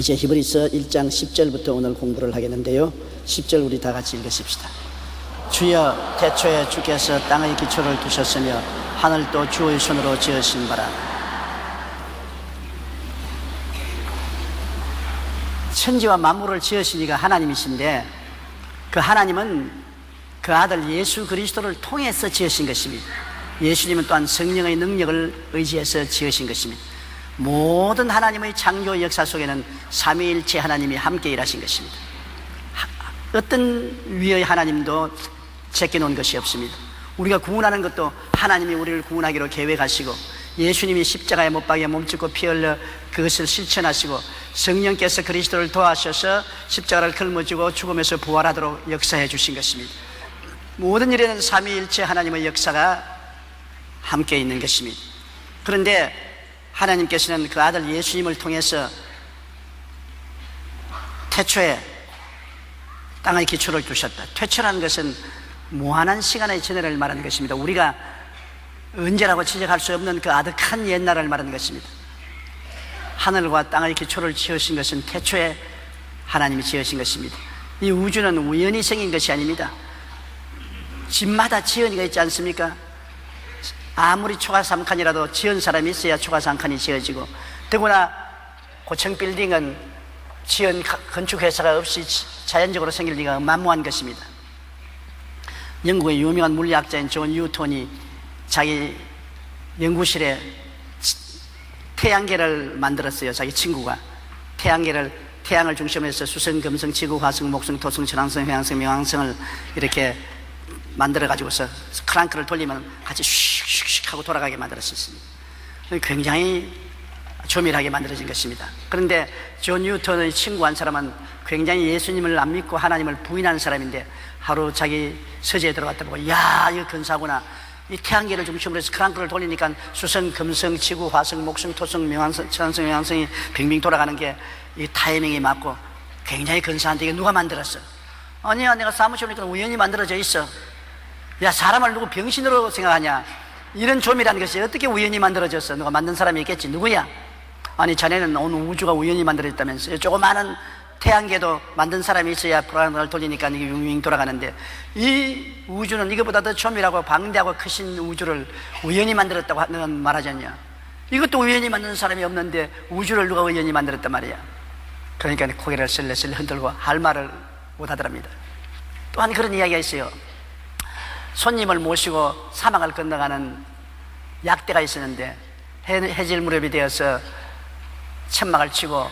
이제 히브리서 1장 10절부터 오늘 공부를 하겠는데요. 10절 우리 다 같이 읽으십시다. 주여, 태초에 주께서 땅의 기초를 두셨으며 하늘도 주의 손으로 지으신 바라. 천지와 만물을 지으신 이가 하나님이신데, 그 하나님은 그 아들 예수 그리스도를 통해서 지으신 것입니다. 예수님은 또한 성령의 능력을 의지해서 지으신 것입니다. 모든 하나님의 창조 역사 속에는 삼위일체 하나님이 함께 일하신 것입니다. 어떤 위의 하나님도 제껴놓은 것이 없습니다. 우리가 구원하는 것도 하나님이 우리를 구원하기로 계획하시고, 예수님이 십자가에 못 박여 몸짓고 피 흘려 그것을 실천하시고, 성령께서 그리스도를 도와셔서 십자가를 걸머쥐고 죽음에서 부활하도록 역사해 주신 것입니다. 모든 일에는 삼위일체 하나님의 역사가 함께 있는 것입니다. 그런데 하나님께서는 그 아들 예수님을 통해서 태초에 땅의 기초를 두셨다. 태초라는 것은 무한한 시간의 전해를 말하는 것입니다. 우리가 언제라고 지적할 수 없는 그 아득한 옛날을 말하는 것입니다. 하늘과 땅의 기초를 지으신 것은 태초에 하나님이 지으신 것입니다. 이 우주는 우연히 생긴 것이 아닙니다. 집마다 지은이가 있지 않습니까? 아무리 초가삼칸이라도 지은 사람이 있어야 초가삼칸이 지어지고, 더구나 고층 빌딩은 지은 건축회사가 없이 자연적으로 생길 리가 만무한 것입니다. 영국의 유명한 물리학자인 존 뉴턴이 자기 연구실에 태양계를 만들었어요. 자기 친구가 태양을 중심으로 해서 수성, 금성, 지구, 화성, 목성, 토성, 천왕성, 해왕성,冥왕성을 이렇게 만들어 가지고서 크랑크를 돌리면 같이 슉슉슉 하고 돌아가게 만들었습니다. 굉장히 조밀하게 만들어진 것입니다. 그런데 존 뉴턴의 친구 한 사람은 굉장히 예수님을 안 믿고 하나님을 부인하는 사람인데, 하루 자기 서재에 들어갔다 보고, 야, 이거 근사구나. 이 태양계를 중심으로 해서 크랑크를 돌리니까 수성, 금성, 지구, 화성, 목성, 토성,冥왕성, 천왕성, 해왕성이 빙빙 돌아가는 게 이 타이밍이 맞고 굉장히 근사한데, 이게 누가 만들었어? 아니야, 내가 사무실 오니까 우연히 만들어져 있어. 야, 사람을 누구 병신으로 생각하냐? 이런 조미라는 것이 어떻게 우연히 만들어졌어? 누가 만든 사람이 있겠지. 누구야? 아니, 자네는 온 우주가 우연히 만들어졌다면서요. 조그마한 태양계도 만든 사람이 있어야 프로그램을 돌리니까 이게 윙윙 돌아가는데, 이 우주는 이것보다 더 조밀하고 방대하고 크신 우주를 우연히 만들었다고 하는 말하지 않냐? 이것도 우연히 만든 사람이 없는데 우주를 누가 우연히 만들었단 말이야. 그러니까 고개를 슬슬 흔들고 할 말을 못하더랍니다. 또한 그런 이야기가 있어요. 손님을 모시고 사막을 건너가는 약대가 있었는데, 해질 무렵이 되어서 천막을 치고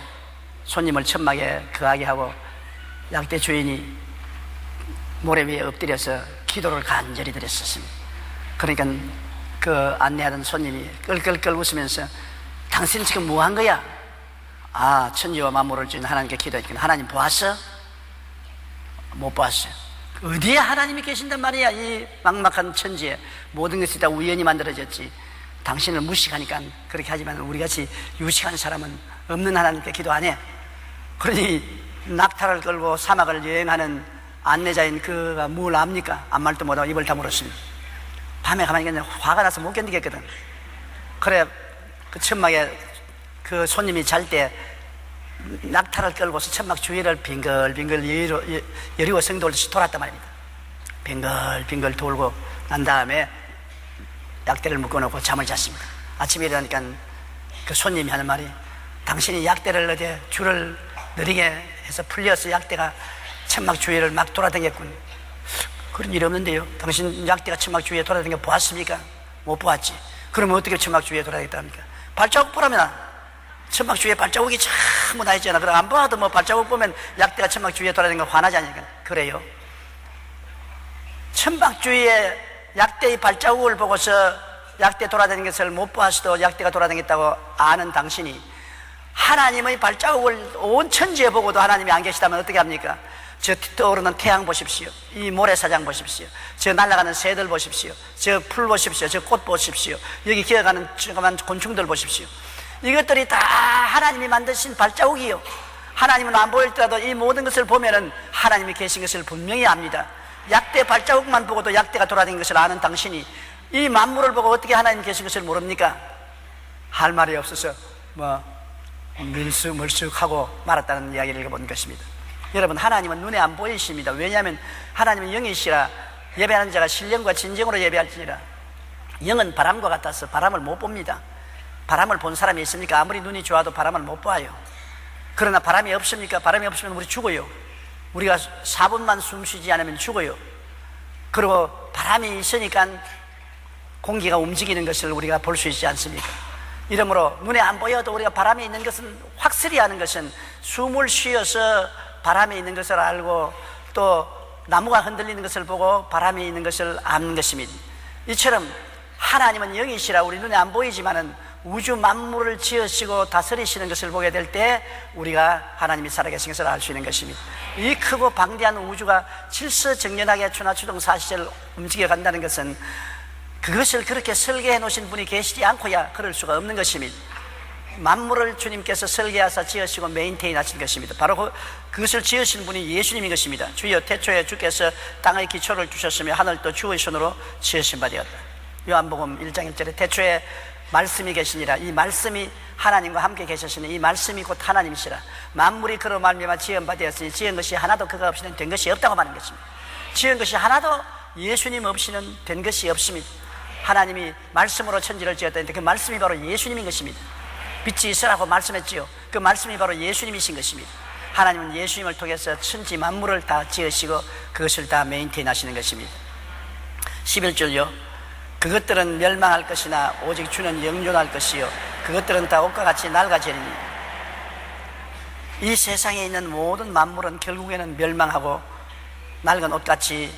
손님을 천막에 거하게 하고, 약대 주인이 모래 위에 엎드려서 기도를 간절히 드렸었습니다. 그러니까 그 안내하던 손님이 끌끌끌 웃으면서, 당신 지금 뭐 한 거야? 아, 천지와 만물을 지은 하나님께 기도했거든. 하나님 보았어? 못 보았어요. 어디에 하나님이 계신단 말이야. 이 막막한 천지에 모든 것이 다 우연히 만들어졌지. 당신을 무식하니까 그렇게 하지만 우리같이 유식한 사람은 없는 하나님께 기도 안 해. 그러니 낙타를 끌고 사막을 여행하는 안내자인 그가 뭘 압니까? 아무 말도 못하고 입을 다물었습니다. 밤에 가만히 있는데 화가 나서 못 견디겠거든. 그래, 그 천막에 그 손님이 잘 때 낙타를 끌고서 천막 주위를 빙글빙글 여리고 성 돌듯이 돌았단 말입니다. 빙글빙글 돌고 난 다음에 약대를 묶어놓고 잠을 잤습니다. 아침에 일어나니까 그 손님이 하는 말이, 당신이 약대를 어디 줄을 느리게 해서 풀려서 약대가 천막 주위를 막 돌아다녔군. 그런 일 없는데요. 당신 약대가 천막 주위에 돌아다니는 거 보았습니까? 못 보았지. 그러면 어떻게 천막 주위에 돌아다녔답니까? 발자국 보라면 천막 주위에 발자국이 전부 다 있잖아. 그럼 안 봐도 뭐 발자국 보면 약대가 천막 주위에 돌아다니는 거 화나지 않으니까. 그래요. 천막 주위에 약대의 발자국을 보고서 약대 돌아다니는 것을 못 보았어도 약대가 돌아다녔다고 아는 당신이 하나님의 발자국을 온 천지에 보고도 하나님이 안 계시다면 어떻게 합니까? 저 떠오르는 태양 보십시오. 이 모래사장 보십시오. 저 날아가는 새들 보십시오. 저 풀 보십시오. 저 꽃 보십시오. 여기 기어가는 조그만 곤충들 보십시오. 이것들이 다 하나님이 만드신 발자국이요. 하나님은 안 보일더라도 이 모든 것을 보면은 하나님이 계신 것을 분명히 압니다. 약대 발자국만 보고도 약대가 돌아다니는 것을 아는 당신이 이 만물을 보고 어떻게 하나님 계신 것을 모릅니까? 할 말이 없어서 밀쑥멀쑥하고 말았다는 이야기를 읽어본 것입니다. 여러분, 하나님은 눈에 안 보이십니다. 왜냐하면 하나님은 영이시라 예배하는 자가 신령과 진정으로 예배할지니라. 영은 바람과 같아서 바람을 못 봅니다. 바람을 본 사람이 있습니까? 아무리 눈이 좋아도 바람을 못 봐요. 그러나 바람이 없습니까? 바람이 없으면 우리 죽어요. 우리가 4분만 숨 쉬지 않으면 죽어요. 그리고 바람이 있으니까 공기가 움직이는 것을 우리가 볼 수 있지 않습니까? 이러므로 눈에 안 보여도 우리가 바람이 있는 것은 확실히 아는 것은 숨을 쉬어서 바람이 있는 것을 알고 또 나무가 흔들리는 것을 보고 바람이 있는 것을 아는 것입니다. 이처럼 하나님은 영이시라 우리 눈에 안 보이지만은 우주 만물을 지으시고 다스리시는 것을 보게 될 때 우리가 하나님이 살아계신 것을 알 수 있는 것입니다. 이 크고 방대한 우주가 질서정연하게 천하추동 사시를 움직여 간다는 것은 그것을 그렇게 설계해 놓으신 분이 계시지 않고야 그럴 수가 없는 것입니다. 만물을 주님께서 설계하사 지으시고 메인테인 하신 것입니다. 바로 그것을 지으신 분이 예수님인 것입니다. 주여 태초에 주께서 땅의 기초를 주셨으며 하늘도 주의 손으로 지으신 바 되었다. 요한복음 1장 1절에 태초에 말씀이 계시니라. 이 말씀이 하나님과 함께 계셨으니 이 말씀이 곧 하나님이시라. 만물이 그로 말미암아 지은 바 되었으니 지은 것이 하나도 그가 없이는 된 것이 없다고 말하는 것입니다. 지은 것이 하나도 예수님 없이는 된 것이 없습니다. 하나님이 말씀으로 천지를 지었다는데 그 말씀이 바로 예수님인 것입니다. 빛이 있으라고 말씀했지요. 그 말씀이 바로 예수님이신 것입니다. 하나님은 예수님을 통해서 천지 만물을 다 지으시고 그것을 다 메인테인 하시는 것입니다. 11절요. 그것들은 멸망할 것이나 오직 주는 영존할 것이요 그것들은 다 옷과 같이 낡아지리니. 이 세상에 있는 모든 만물은 결국에는 멸망하고 낡은 옷같이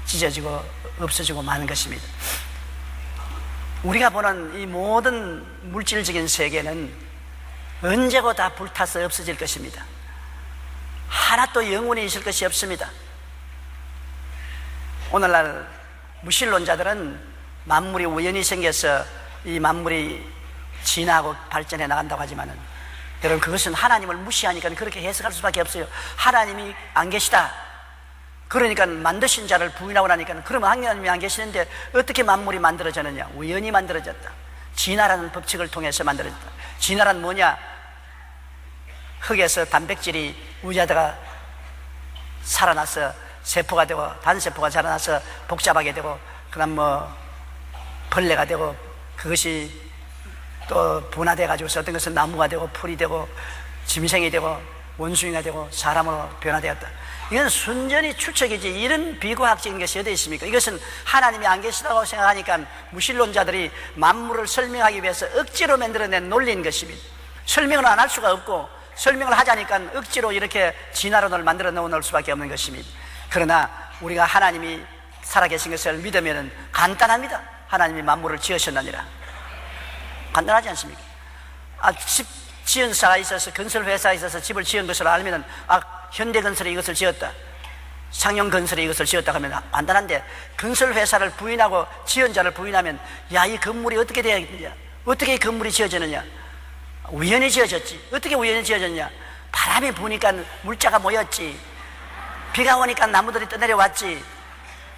찢어지고 없어지고 마는 것입니다. 우리가 보는 이 모든 물질적인 세계는 언제고 다 불타서 없어질 것입니다. 하나도 영원히 있을 것이 없습니다. 오늘날 무신론자들은 만물이 우연히 생겨서 이 만물이 진화하고 발전해 나간다고 하지만은 여러분 그것은 하나님을 무시하니까 그렇게 해석할 수밖에 없어요. 하나님이 안 계시다. 그러니까 만드신 자를 부인하고 나니까 그러면 하나님이 안 계시는데 어떻게 만물이 만들어졌느냐? 우연히 만들어졌다. 진화라는 법칙을 통해서 만들어졌다. 진화란 뭐냐? 흙에서 단백질이 우자다가 살아나서 세포가 되고 단세포가 자라나서 복잡하게 되고 그다음 벌레가 되고 그것이 또 분화돼 가지고서 어떤 것은 나무가 되고 풀이 되고 짐승이 되고 원숭이가 되고 사람으로 변화되었다. 이건 순전히 추측이지 이런 비과학적인 것이 어디 있습니까? 이것은 하나님이 안 계시다고 생각하니까 무신론자들이 만물을 설명하기 위해서 억지로 만들어낸 논리인 것입니다. 설명을 안 할 수가 없고 설명을 하자니까 억지로 이렇게 진화론을 만들어 놓을 수밖에 없는 것입니다. 그러나 우리가 하나님이 살아계신 것을 믿으면 간단합니다. 하나님이 만물을 지으셨느니라. 간단하지 않습니까? 집 지은 사가 있어서 건설회사가 있어서 집을 지은 것을 알면 현대건설이 이것을 지었다, 상용건설이 이것을 지었다 하면 간단한데 건설회사를 부인하고 지은 자를 부인하면 야, 이 건물이 어떻게 되어야겠느냐? 어떻게 이 건물이 지어졌느냐? 우연히 지어졌지. 어떻게 우연히 지어졌냐? 바람이 부니까 물자가 모였지. 비가 오니까 나무들이 떠내려왔지.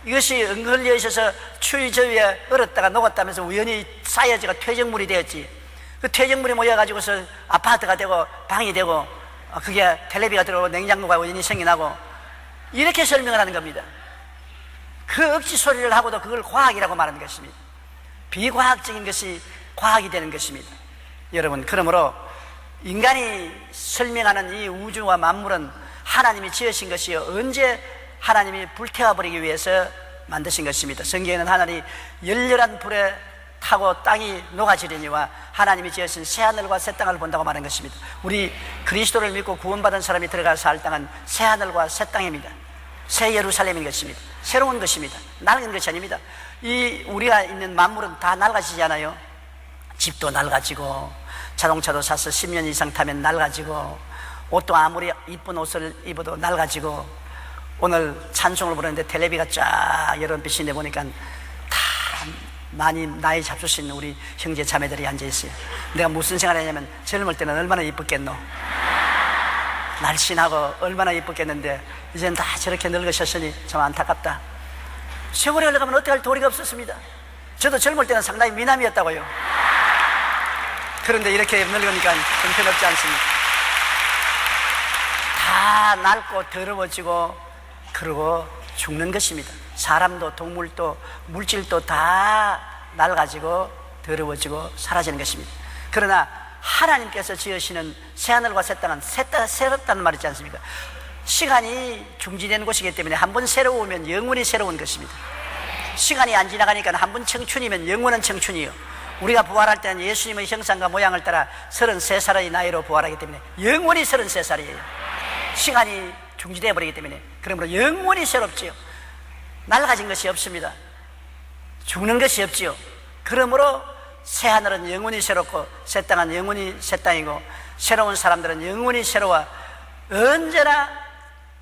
이것이 은근리에 있어서 추위 저위에 얼었다가 녹았다면서 우연히 쌓여져가 퇴적물이 되었지. 그 퇴적물이 모여가지고서 아파트가 되고 방이 되고 그게 텔레비가 들어오고 냉장고가 우연히 생겨나고 이렇게 설명을 하는 겁니다. 그 억지 소리를 하고도 그걸 과학이라고 말하는 것입니다. 비과학적인 것이 과학이 되는 것입니다. 여러분, 그러므로 인간이 설명하는 이 우주와 만물은 하나님이 지으신 것이요 언제 하나님이 불태워버리기 위해서 만드신 것입니다. 성경에는 하나님이 열렬한 불에 타고 땅이 녹아지리니와 하나님이 지으신 새하늘과 새 땅을 본다고 말한 것입니다. 우리 그리스도를 믿고 구원받은 사람이 들어가서 살 땅은 새하늘과 새 땅입니다. 새 예루살렘인 것입니다. 새로운 것입니다. 낡은 것이 아닙니다. 이 우리가 있는 만물은 다 낡아지잖아요. 집도 낡아지고 자동차도 사서 10년 이상 타면 낡아지고 옷도 아무리 이쁜 옷을 입어도 낡아지고 오늘 찬송을 부르는데 텔레비가 쫙 여러 빛인데 보니까 다 많이 나이 잡수신 우리 형제 자매들이 앉아있어요. 내가 무슨 생각을 했냐면 젊을 때는 얼마나 이뻤겠노, 날씬하고 얼마나 이뻤겠는데 이제는 다 저렇게 늙으셨으니 참 안타깝다. 세월이 흘러가면 어떻게 할 도리가 없었습니다. 저도 젊을 때는 상당히 미남이었다고요. 그런데 이렇게 늙으니까 형편없지 않습니까? 다 낡고 더러워지고 그러고 죽는 것입니다. 사람도 동물도 물질도 다 낡아지고 더러워지고 사라지는 것입니다. 그러나 하나님께서 지으시는 새하늘과 새 땅은 새롭다는 말이 있지 않습니까? 시간이 중지되는 곳이기 때문에 한 번 새로우면 영원히 새로운 것입니다. 시간이 안 지나가니까 한 번 청춘이면 영원한 청춘이요, 우리가 부활할 때는 예수님의 형상과 모양을 따라 33살의 나이로 부활하기 때문에 영원히 33살이에요 시간이 중지되어 버리기 때문에. 그러므로 영원히 새롭지요. 낡아진 것이 없습니다. 죽는 것이 없지요. 그러므로 새 하늘은 영원히 새롭고 새 땅은 영원히 새 땅이고 새로운 사람들은 영원히 새로워 언제나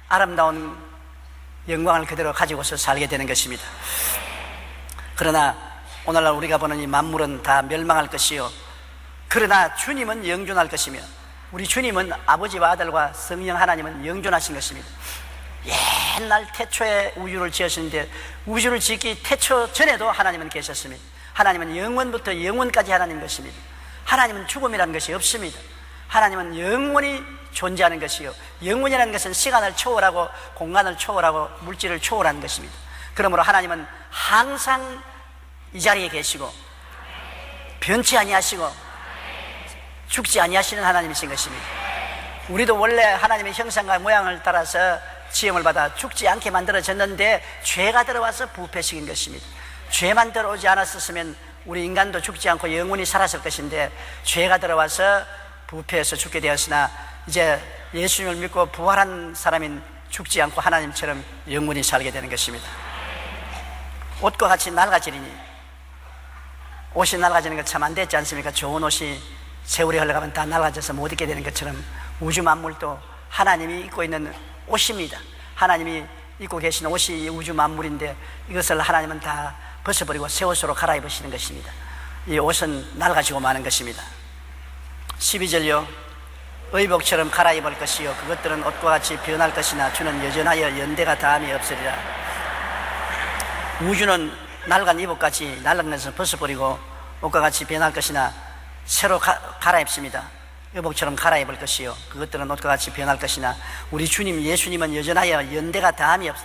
아름다운 영광을 그대로 가지고서 살게 되는 것입니다. 그러나 오늘날 우리가 보는 이 만물은 다 멸망할 것이요, 그러나 주님은 영존할 것이며 우리 주님은 아버지와 아들과 성령 하나님은 영존하신 것입니다. 옛날 태초에 우주를 지으셨는데 우주를 짓기 태초 전에도 하나님은 계셨습니다. 하나님은 영원부터 영원까지 하나님 것입니다. 하나님은 죽음이라는 것이 없습니다. 하나님은 영원히 존재하는 것이요, 영원이라는 것은 시간을 초월하고 공간을 초월하고 물질을 초월하는 것입니다. 그러므로 하나님은 항상 이 자리에 계시고 변치 아니하시고 죽지 아니하시는 하나님이신 것입니다. 우리도 원래 하나님의 형상과 모양을 따라서 지음을 받아 죽지 않게 만들어졌는데 죄가 들어와서 부패시킨 것입니다. 죄만 들어오지 않았었으면 우리 인간도 죽지 않고 영원히 살았을 것인데 죄가 들어와서 부패해서 죽게 되었으나 이제 예수님을 믿고 부활한 사람인 죽지 않고 하나님처럼 영원히 살게 되는 것입니다. 옷과 같이 낡아지리니, 옷이 낡아지는 것 참 안 됐지 않습니까? 좋은 옷이 세월이 흘러가면 다 낡아져서 못 입게 되는 것처럼 우주 만물도 하나님이 입고 있는 옷입니다. 하나님이 입고 계신 옷이 우주 만물인데 이것을 하나님은 다 벗어버리고 새 옷으로 갈아입으시는 것입니다. 이 옷은 낡아지고 마는 것입니다. 12절요, 의복처럼 갈아입을 것이요 그것들은 옷과 같이 변할 것이나 주는 여전하여 연대가 다함이 없으리라. 우주는 낡은 이복같이 낡은 것을 벗어버리고 옷과 같이 변할 것이나 새로 갈아입습니다. 의복처럼 갈아입을 것이요 그것들은 옷과 같이 변할 것이나 우리 주님 예수님은 여전하여 연대가 다함이 없다.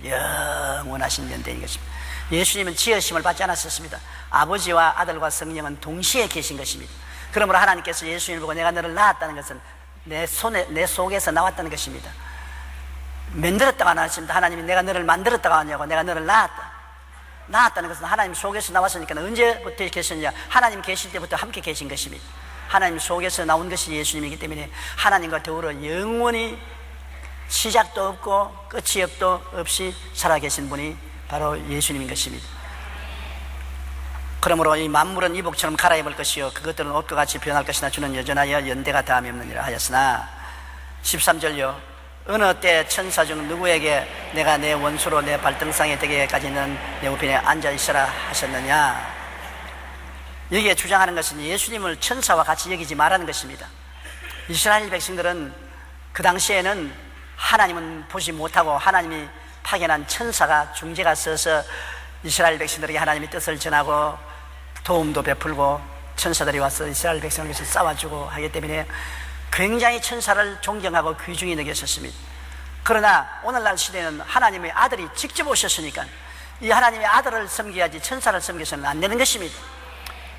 영원하신 연대인 것입니다. 예수님은 지으심을 받지 않았었습니다. 아버지와 아들과 성령은 동시에 계신 것입니다. 그러므로 하나님께서 예수님을 보고 내가 너를 낳았다는 것은 내 속에서 나왔다는 것입니다. 만들었다고 안 하십니다. 하나님이 내가 너를 만들었다고 하냐고, 내가 너를 낳았다는 것은 하나님 속에서 나왔으니까. 언제부터 계셨냐? 하나님 계실 때부터 함께 계신 것입니다. 하나님 속에서 나온 것이 예수님이기 때문에 하나님과 더불어 영원히 시작도 없고 끝이 없이 살아계신 분이 바로 예수님인 것입니다. 그러므로 이 만물은 이복처럼 갈아입을 것이요 그것들은 옷과 같이 변할 것이나 주는 여전하여 연대가 다함이 없느니라 하였으나 13절요 어느 때 천사 중 누구에게 내가 내 원수로 내 발등상에 되기까지는 내 우편에 앉아있으라 하셨느냐. 여기에 주장하는 것은 예수님을 천사와 같이 여기지 말라는 것입니다. 이스라엘 백성들은 그 당시에는 하나님은 보지 못하고 하나님이 파견한 천사가 중재가 서서 이스라엘 백성들에게 하나님의 뜻을 전하고 도움도 베풀고 천사들이 와서 이스라엘 백성을 위해서 싸워주고 하기 때문에 굉장히 천사를 존경하고 귀중히 여겼었습니다. 그러나 오늘날 시대는 하나님의 아들이 직접 오셨으니까 이 하나님의 아들을 섬겨야지 천사를 섬겨서는 안 되는 것입니다.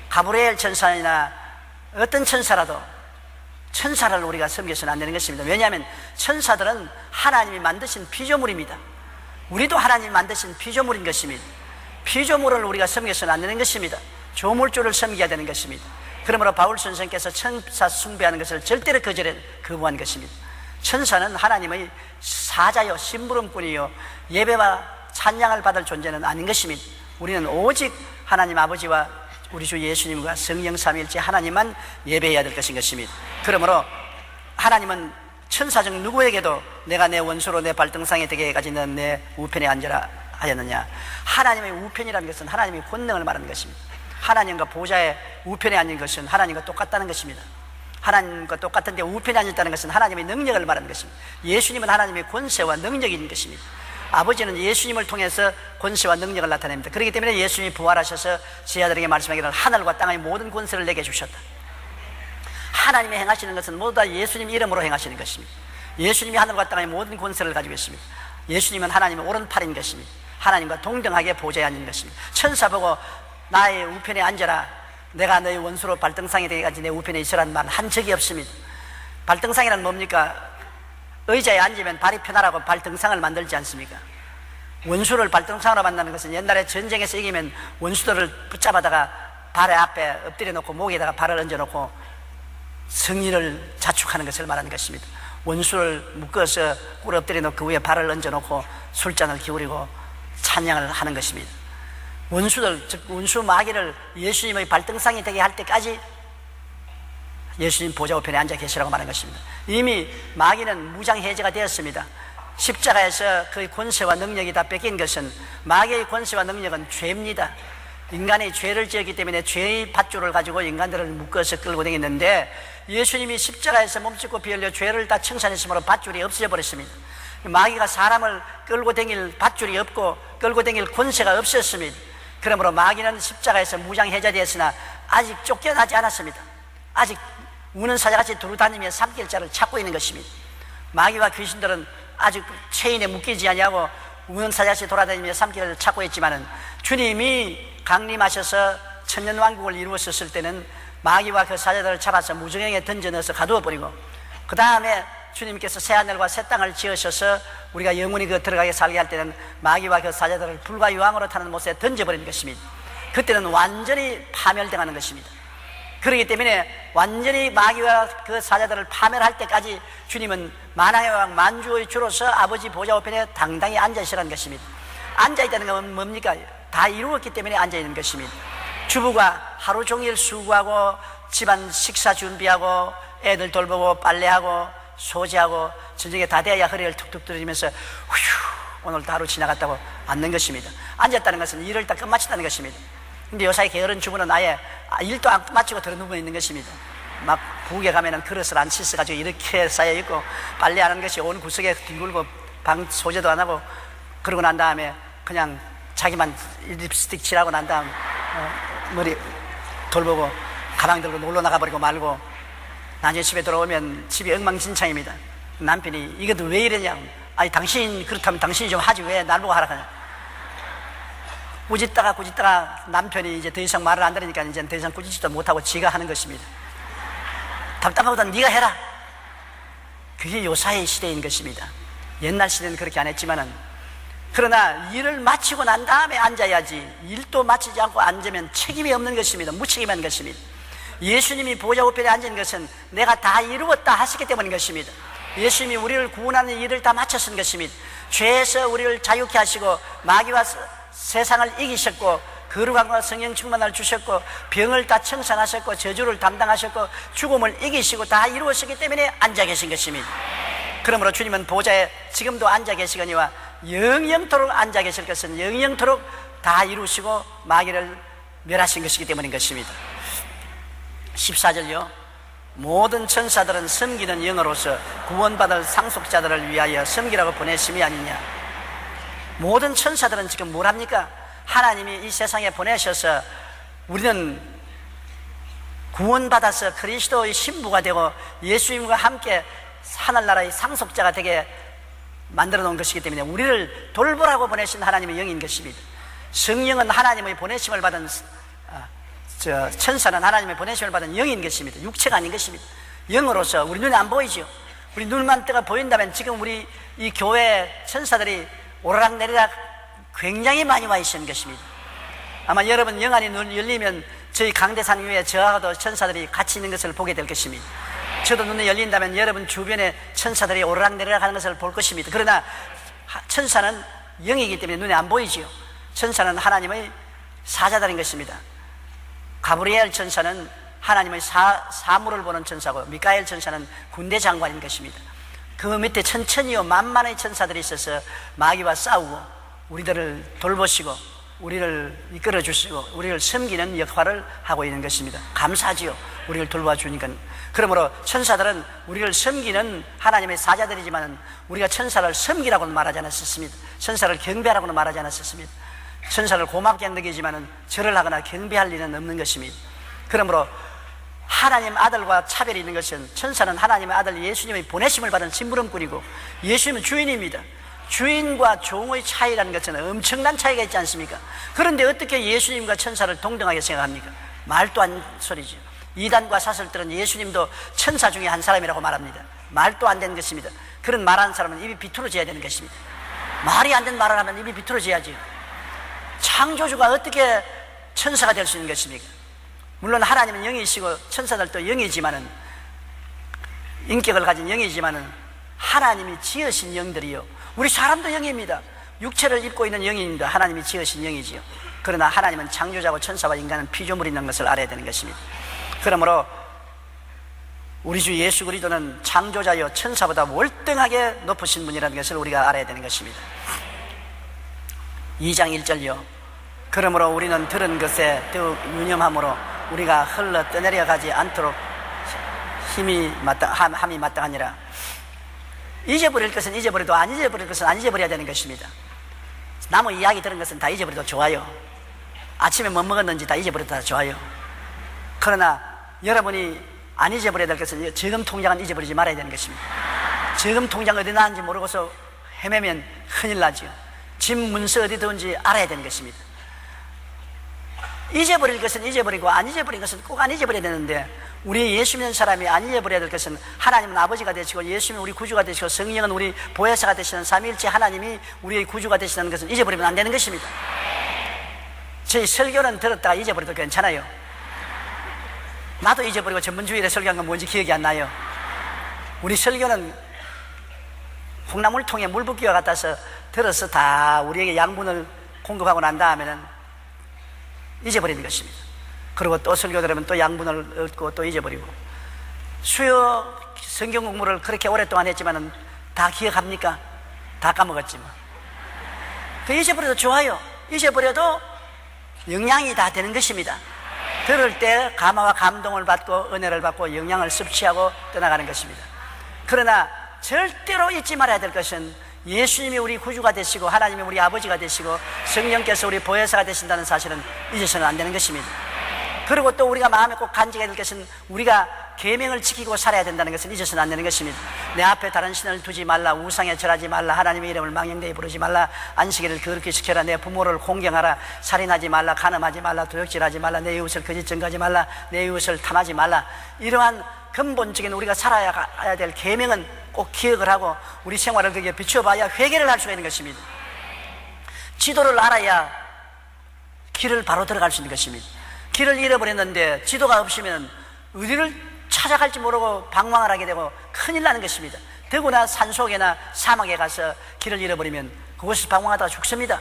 가브리엘 천사나 어떤 천사라도 천사를 우리가 섬겨서는 안 되는 것입니다. 왜냐하면 천사들은 하나님이 만드신 피조물입니다. 우리도 하나님이 만드신 피조물인 것입니다. 피조물을 우리가 섬겨서는 안 되는 것입니다. 조물주를 섬겨야 되는 것입니다. 그러므로 바울 선생께서 천사 숭배하는 것을 절대로 거부한 것입니다. 천사는 하나님의 사자요 심부름꾼이요 예배와 찬양을 받을 존재는 아닌 것입니다. 우리는 오직 하나님 아버지와 우리 주 예수님과 성령 삼위일체 하나님만 예배해야 될 것인 것입니다. 그러므로 하나님은 천사 중 누구에게도 내가 내 원수로 내 발등상에 되게까지는 내 우편에 앉으라 하였느냐. 하나님의 우편이라는 것은 하나님의 권능을 말하는 것입니다. 하나님과 보좌의 우편에 앉은 것은 하나님과 똑같다는 것입니다. 하나님과 똑같은데 우편에 앉았다는 것은 하나님의 능력을 말하는 것입니다. 예수님은 하나님의 권세와 능력인 것입니다. 아버지는 예수님을 통해서 권세와 능력을 나타냅니다. 그렇기 때문에 예수님이 부활하셔서 제자들에게 말씀하기를 하늘과 땅의 모든 권세를 내게 주셨다. 하나님이 행하시는 것은 모두 다 예수님 이름으로 행하시는 것입니다. 예수님이 하늘과 땅의 모든 권세를 가지고 있습니다. 예수님은 하나님의 오른팔인 것입니다. 하나님과 동등하게 보좌에 앉은 것입니다. 천사 보고 나의 우편에 앉아라, 내가 너의 원수로 발등상이 되기까지 내 우편에 있으라는 말은 한 적이 없습니다. 발등상이란 뭡니까? 의자에 앉으면 발이 편하라고 발등상을 만들지 않습니까? 원수를 발등상으로 만나는 것은 옛날에 전쟁에서 이기면 원수들을 붙잡아다가 발 앞에 엎드려 놓고 목에다가 발을 얹어 놓고 승리를 자축하는 것을 말하는 것입니다. 원수를 묶어서 꿇어 엎드려 놓고 그 위에 발을 얹어 놓고 술잔을 기울이고 찬양을 하는 것입니다. 원수들, 즉 원수 마귀를 예수님의 발등상이 되게 할 때까지 예수님 보좌 우편에 앉아 계시라고 말하는 것입니다. 이미 마귀는 무장해제가 되었습니다. 십자가에서 그의 권세와 능력이 다 뺏긴 것은, 마귀의 권세와 능력은 죄입니다. 인간의 죄를 지었기 때문에 죄의 밧줄을 가지고 인간들을 묶어서 끌고 다녔는데, 예수님이 십자가에서 몸짓고 피 흘려 죄를 다 청산했으므로 밧줄이 없어져 버렸습니다. 마귀가 사람을 끌고 다닐 밧줄이 없고 끌고 다닐 권세가 없었습니다. 그러므로 마귀는 십자가에서 무장해제되었으나 아직 쫓겨나지 않았습니다. 아직 우는 사자같이 두루다니며 삼킬 자를 찾고 있는 것입니다. 마귀와 귀신들은 아직 체인에 묶이지 아니하고 우는 사자같이 돌아다니며 삼킬을 찾고 있지만은, 주님이 강림하셔서 천년왕국을 이루었을 때는 마귀와 그 사자들을 잡아서 무정행에 던져 넣어서 가두어 버리고, 그 다음에 주님께서 새하늘과 새 땅을 지으셔서 우리가 영원히 그 들어가게 살게 할 때는 마귀와 그 사자들을 불과 유황으로 타는 못에 던져버리는 것입니다. 그때는 완전히 파멸당하는 것입니다. 그렇기 때문에 완전히 마귀와 그 사자들을 파멸할 때까지 주님은 만왕의 왕 만주의 주로서 아버지 보좌 우편에 당당히 앉아있으라는 것입니다. 앉아있다는 건 뭡니까? 다 이루었기 때문에 앉아있는 것입니다. 주부가 하루 종일 수고하고 집안 식사 준비하고 애들 돌보고 빨래하고 소지하고 저녁에 다 돼야 허리를 툭툭 두드리면서 휴, 오늘도 하루 지나갔다고 앉는 것입니다. 앉았다는 것은 일을 다 끝마쳤다는 것입니다. 근데 요사이 게으른 주부는 아예 일도 안 마치고 들어누워 있는 것입니다. 막 부엌에 가면은 그릇을 안 씻어가지고 이렇게 쌓여있고 빨래하는 것이 온 구석에 뒹굴고 방 소재도 안 하고, 그러고 난 다음에 그냥 자기만 립스틱 칠하고 난 다음 머리 돌보고 가방 들고 놀러 나가버리고 말고, 나중에 집에 들어오면 집이 엉망진창입니다. 남편이 이것도 왜 이러냐, 아니 당신 그렇다면 당신이 좀 하지 왜 날 보고 하라 하냐. 꾸짖다가 남편이 이제 더 이상 말을 안 들으니까 이제 더 이상 꾸짖지도 못하고 지가 하는 것입니다. 답답하보다 네가 해라. 그게 요사의 시대인 것입니다. 옛날 시대는 그렇게 안 했지만은, 그러나 일을 마치고 난 다음에 앉아야지, 일도 마치지 않고 앉으면 책임이 없는 것입니다. 무책임한 것입니다. 예수님이 보좌 우편에 앉은 것은 내가 다 이루었다 하시기 때문인 것입니다. 예수님이 우리를 구원하는 일을 다 마쳤은 것입니다. 죄에서 우리를 자유케 하시고 마귀와 세상을 이기셨고 거룩함과 성령 충만을 주셨고 병을 다 청산하셨고 저주를 담당하셨고 죽음을 이기시고 다 이루었기 때문에 앉아 계신 것입니다. 그러므로 주님은 보좌에 지금도 앉아 계시거니와 영영토록 앉아 계실 것은 영영토록 다 이루시고 마귀를 멸하신 것이기 때문인 것입니다. 14절요. 모든 천사들은 섬기는 영으로서 구원받을 상속자들을 위하여 섬기라고 보내심이 아니냐. 모든 천사들은 지금 뭘 합니까? 하나님이 이 세상에 보내셔서 우리는 구원받아서 그리스도의 신부가 되고 예수님과 함께 하늘나라의 상속자가 되게 만들어 놓은 것이기 때문에 우리를 돌보라고 보내신 하나님의 영인 것입니다. 성령은 하나님의 보내심을 받은 천사는 하나님의 보내심을 받은 영인 것입니다. 육체가 아닌 것입니다. 영으로서 우리 눈에 안 보이죠. 우리 눈만 뜨가 보인다면 지금 우리 이 교회 천사들이 오르락내리락 굉장히 많이 와 있는 것입니다. 아마 여러분 영안이 눈 열리면 저희 강대산 위에 저하고도 천사들이 같이 있는 것을 보게 될 것입니다. 저도 눈이 열린다면 여러분 주변에 천사들이 오르락내리락 하는 것을 볼 것입니다. 그러나 천사는 영이기 때문에 눈에 안 보이지요. 천사는 하나님의 사자들인 것입니다. 가브리엘 천사는 하나님의 사물을 보는 천사고 미카엘 천사는 군대 장관인 것입니다. 그 밑에 천천히요 만만의 천사들이 있어서 마귀와 싸우고 우리들을 돌보시고 우리를 이끌어 주시고 우리를 섬기는 역할을 하고 있는 것입니다. 감사하지요. 우리를 돌봐 주니까. 그러므로 천사들은 우리를 섬기는 하나님의 사자들이지만 우리가 천사를 섬기라고는 말하지 않았습니다. 천사를 경배하라고는 말하지 않았습니다. 천사를 고맙게 느끼지만 절을 하거나 경배할 일은 없는 것입니다. 그러므로 하나님 아들과 차별이 있는 것은 천사는 하나님의 아들 예수님의 보내심을 받은 심부름꾼이고 예수님은 주인입니다. 주인과 종의 차이라는 것은 엄청난 차이가 있지 않습니까? 그런데 어떻게 예수님과 천사를 동등하게 생각합니까? 말도 안 소리죠. 이단과 사설들은 예수님도 천사 중에 한 사람이라고 말합니다. 말도 안 되는 것입니다. 그런 말하는 사람은 입이 비뚤어져야 되는 것입니다. 말이 안 되는 말을 하면 입이 비뚤어져야지. 창조주가 어떻게 천사가 될 수 있는 것입니까? 물론 하나님은 영이시고 천사들도 영이지만은, 인격을 가진 영이지만은 하나님이 지으신 영들이요, 우리 사람도 영입니다. 육체를 입고 있는 영입니다. 하나님이 지으신 영이지요. 그러나 하나님은 창조자고 천사와 인간은 피조물이 있는 것을 알아야 되는 것입니다. 그러므로 우리 주 예수 그리스도는 창조자여 천사보다 월등하게 높으신 분이라는 것을 우리가 알아야 되는 것입니다. 2장 1절요. 그러므로 우리는 들은 것에 더욱 유념함으로 우리가 흘러 떠내려가지 않도록 함이 마땅하니라. 잊어버릴 것은 잊어버려도 안 잊어버릴 것은 안 잊어버려야 되는 것입니다. 남의 이야기 들은 것은 다 잊어버려도 좋아요. 아침에 뭐 먹었는지 다 잊어버려도 다 좋아요. 그러나 여러분이 안 잊어버려야 될 것은 저금 통장은 잊어버리지 말아야 되는 것입니다. 저금 통장 어디 나는지 모르고서 헤매면 큰일 나죠. 집 문서 어디 둔지 알아야 되는 것입니다. 잊어버릴 것은 잊어버리고 안 잊어버린 것은 꼭 안 잊어버려야 되는데, 우리 예수 믿는 사람이 안 잊어버려야 될 것은 하나님은 아버지가 되시고 예수님은 우리 구주가 되시고 성령은 우리 보혜사가 되시는 삼위일체 하나님이 우리의 구주가 되시는 것은 잊어버리면 안 되는 것입니다. 저희 설교는 들었다가 잊어버려도 괜찮아요. 나도 잊어버리고 전번주일에 설교한 건 뭔지 기억이 안 나요. 우리 설교는 콩나물통에 물 붓기와 같아서 들어서 다 우리에게 양분을 공급하고 난 다음에는 잊어버리는 것입니다. 그리고 또 설교 들으면 또 양분을 얻고 또 잊어버리고. 수요 성경 공부를 그렇게 오랫동안 했지만은 다 기억합니까? 다 까먹었지만. 그 잊어버려도 좋아요. 잊어버려도 영향이 다 되는 것입니다. 들을 때 감화와 감동을 받고 은혜를 받고 영향을 섭취하고 떠나가는 것입니다. 그러나 절대로 잊지 말아야 될 것은 예수님이 우리 구주가 되시고 하나님이 우리 아버지가 되시고 성령께서 우리 보혜사가 되신다는 사실은 잊어서는 안 되는 것입니다. 그리고 또 우리가 마음에 꼭 간직해야 될 것은 우리가 계명을 지키고 살아야 된다는 것은 잊어서는 안 되는 것입니다. 내 앞에 다른 신을 두지 말라, 우상에 절하지 말라, 하나님의 이름을 망령되이 부르지 말라, 안식일을 거룩히 지켜라, 내 부모를 공경하라, 살인하지 말라, 간음하지 말라, 도둑질하지 말라, 내 이웃을 거짓 증거하지 말라, 내 이웃을 탐하지 말라. 이러한 근본적인 우리가 살아야 될 계명은 꼭 기억을 하고 우리 생활을 거기에 비춰봐야 회개를 할 수가 있는 것입니다. 지도를 알아야 길을 바로 들어갈 수 있는 것입니다. 길을 잃어버렸는데 지도가 없으면 어디를 찾아갈지 모르고 방황을 하게 되고 큰일 나는 것입니다. 더구나 산속에나 사막에 가서 길을 잃어버리면 그곳에서 방황하다가 죽습니다.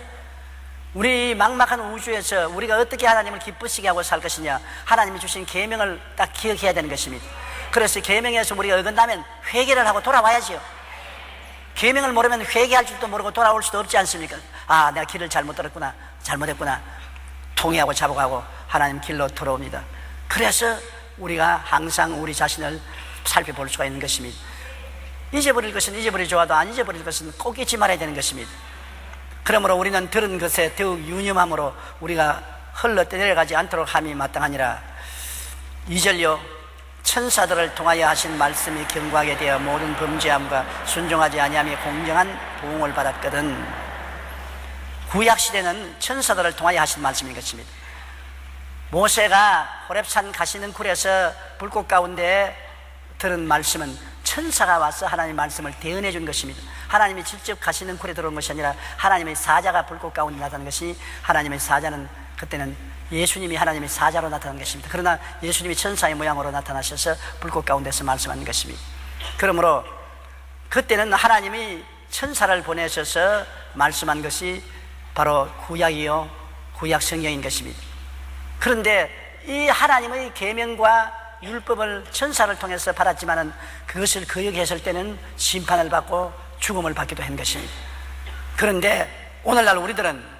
우리 막막한 우주에서 우리가 어떻게 하나님을 기쁘시게 하고 살 것이냐, 하나님이 주신 계명을 딱 기억해야 되는 것입니다. 그래서 계명에서 우리가 어긋나면 회개를 하고 돌아와야지요. 계명을 모르면 회개할 줄도 모르고 돌아올 수도 없지 않습니까? 아, 내가 길을 잘못 들었구나, 잘못했구나, 통회하고 자복하고 하나님 길로 돌아옵니다. 그래서 우리가 항상 우리 자신을 살펴볼 수가 있는 것입니다. 잊어버릴 것은 잊어버려 좋아도 안 잊어버릴 것은 꼭 잊지 말아야 되는 것입니다. 그러므로 우리는 들은 것에 더욱 유념함으로 우리가 흘러 떠내려가지 않도록 함이 마땅하니라. 2절요. 천사들을 통하여 하신 말씀이 경고하게 되어 모든 범죄함과 순종하지 아니함이 공정한 보응을 받았거든. 구약시대는 천사들을 통하여 하신 말씀인 것입니다. 모세가 호렙산 가시는 굴에서 불꽃 가운데 들은 말씀은 천사가 와서 하나님의 말씀을 대언해 준 것입니다. 하나님이 직접 가시는 굴에 들어온 것이 아니라 하나님의 사자가 불꽃 가운데 나타난 것이, 하나님의 사자는 그때는 예수님이 하나님의 사자로 나타난 것입니다. 그러나 예수님이 천사의 모양으로 나타나셔서 불꽃 가운데서 말씀하는 것입니다. 그러므로 그때는 하나님이 천사를 보내셔서 말씀한 것이 바로 구약이요, 구약 성경인 것입니다. 그런데 이 하나님의 계명과 율법을 천사를 통해서 받았지만은 그것을 거역했을 때는 심판을 받고 죽음을 받기도 한 것입니다. 그런데 오늘날 우리들은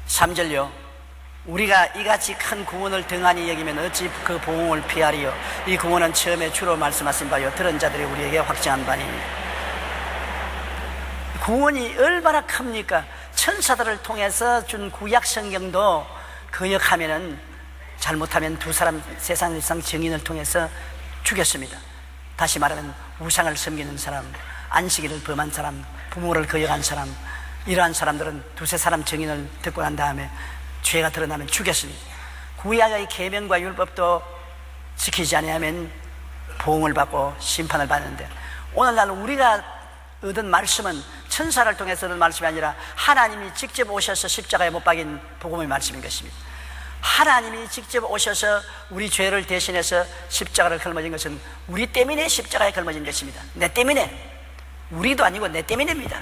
3절요. 우리가 이같이 큰 구원을 등한히 여기면 어찌 그 보응을 피하리요. 이 구원은 처음에 주로 말씀하신 바요 들은 자들이 우리에게 확증한 바니니. 구원이 얼마나 큽니까? 천사들을 통해서 준 구약 성경도 거역하면은, 잘못하면 두 사람, 세상 증인을 통해서 죽였습니다. 다시 말하면 우상을 섬기는 사람, 안식일을 범한 사람, 부모를 거역한 사람, 이러한 사람들은 두세 사람 증인을 듣고 난 다음에 죄가 드러나면 죽였습니다. 구약의 계명과 율법도 지키지 않으면 보응을 받고 심판을 받는데, 오늘날 우리가 얻은 말씀은 천사를 통해서 얻은 말씀이 아니라 하나님이 직접 오셔서 십자가에 못 박인 복음의 말씀인 것입니다. 하나님이 직접 오셔서 우리 죄를 대신해서 십자가를 걸머진 것은 우리 때문에 십자가에 걸머진 것입니다. 내 때문에, 우리도 아니고 내 때문입니다.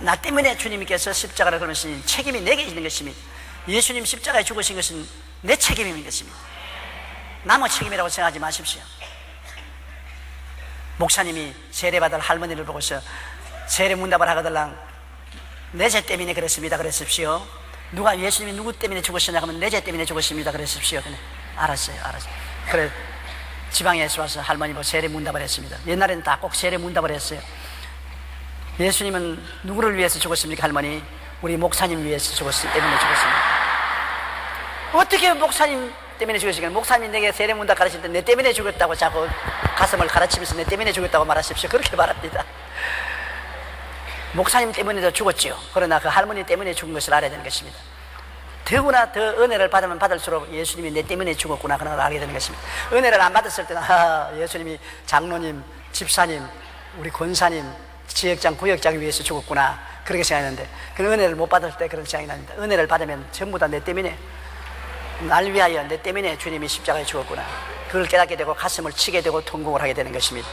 나 때문에 주님께서 십자가를 걸으신 책임이 내게 있는 것입니다. 예수님 십자가에 죽으신 것은 내 책임인 것입니다. 남의 책임이라고 생각하지 마십시오. 목사님이 세례받을 할머니를 보고서 세례 문답을 하거들랑 내 죄 때문에 그렇습니다 그랬습시오. 누가 예수님이 누구 때문에 죽으시냐 하면 내 죄 때문에 죽으십니다 그랬습시오. 알았어요. 그래 지방에서 와서 할머니 뭐 세례 문답을 했습니다. 옛날에는 다 꼭 세례 문답을 했어요. 예수님은 누구를 위해서 죽었습니까 할머니? 우리 목사님 위해서 때문에 죽었습니다. 어떻게 목사님 때문에 죽으시겠어요? 목사님이 내게 세례 문답 가르칠 때 내 때문에 죽었다고 자꾸 가슴을 가르치면서 내 때문에 죽었다고 말하십시오. 그렇게 말합니다. 목사님 때문에도 죽었지요. 그러나 그 할머니 때문에 죽은 것을 알아야 되는 것입니다. 더구나 더 은혜를 받으면 받을수록 예수님이 내 때문에 죽었구나 그런 걸 알게 되는 것입니다. 은혜를 안 받았을 때는 예수님이 장로님, 집사님, 우리 권사님, 지역장, 구역장 위해서 죽었구나 그렇게 생각했는데, 그 은혜를 못 받을 때 그런 생각이 납니다. 은혜를 받으면 전부 다 내 때문에, 날 위하여 내 때문에 주님이 십자가에 죽었구나, 그걸 깨닫게 되고 가슴을 치게 되고 통곡을 하게 되는 것입니다.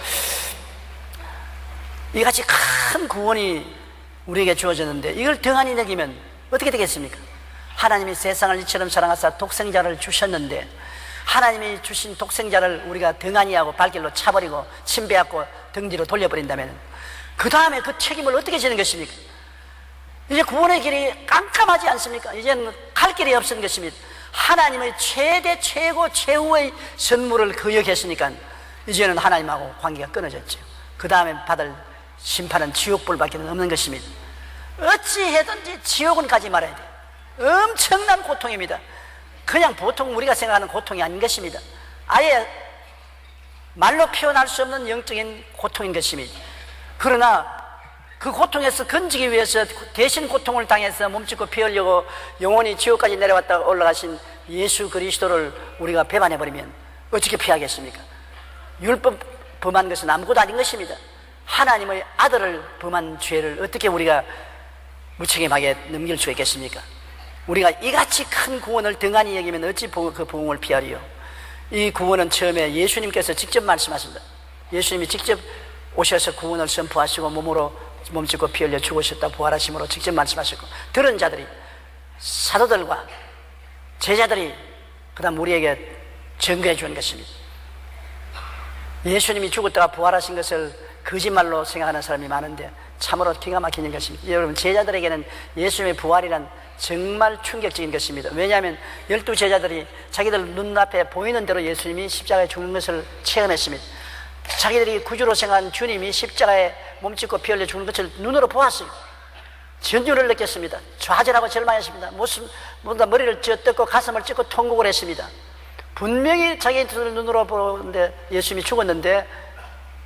이같이 큰 구원이 우리에게 주어졌는데 이걸 등한히 여기면 어떻게 되겠습니까? 하나님이 세상을 이처럼 사랑하사 독생자를 주셨는데, 하나님이 주신 독생자를 우리가 등한히 하고 발길로 차버리고 침배하고 등 뒤로 돌려버린다면 그 다음에 그 책임을 어떻게 지는 것입니까? 이제 구원의 길이 깜깜하지 않습니까? 이제는 갈 길이 없는 것입니다. 하나님의 최대 최고 최후의 선물을 거역했으니까 이제는 하나님하고 관계가 끊어졌죠. 그 다음에 받을 심판은 지옥불밖에 없는 것입니다. 어찌해든지 지옥은 가지 말아야 돼요. 엄청난 고통입니다. 그냥 보통 우리가 생각하는 고통이 아닌 것입니다. 아예 말로 표현할 수 없는 영적인 고통인 것입니다. 그러나 그 고통에서 건지기 위해서 대신 고통을 당해서 몸짓고 피 흘리고 영원히 지옥까지 내려왔다 올라가신 예수 그리스도를 우리가 배반해버리면 어떻게 피하겠습니까? 율법 범한 것은 아무것도 아닌 것입니다. 하나님의 아들을 범한 죄를 어떻게 우리가 무책임하게 넘길 수 있겠습니까? 우리가 이같이 큰 구원을 등한히 여기면 어찌 그 보응을 피하리요? 이 구원은 처음에 예수님께서 직접 말씀하신다. 예수님이 직접 오셔서 구원을 선포하시고 몸으로 몸짓고 피 흘려 죽으셨다 부활하심으로 직접 말씀하셨고, 들은 자들이, 사도들과 제자들이 그 다음 우리에게 증거해 주는 것입니다. 예수님이 죽었다가 부활하신 것을 거짓말로 생각하는 사람이 많은데 참으로 기가 막히는 것입니다. 여러분, 제자들에게는 예수님의 부활이란 정말 충격적인 것입니다. 왜냐하면 12 제자들이 자기들 눈앞에 보이는 대로 예수님이 십자가에 죽는 것을 체험했습니다. 자기들이 구주로 생각한 주님이 십자가에 몸짓고 피 흘려 죽는 것을 눈으로 보았어요. 전율을 느꼈습니다. 좌절하고 절망했습니다. 뭔가 머리를 뜯고 가슴을 찢고 통곡을 했습니다. 분명히 자기들 눈으로 보는데 예수님이 죽었는데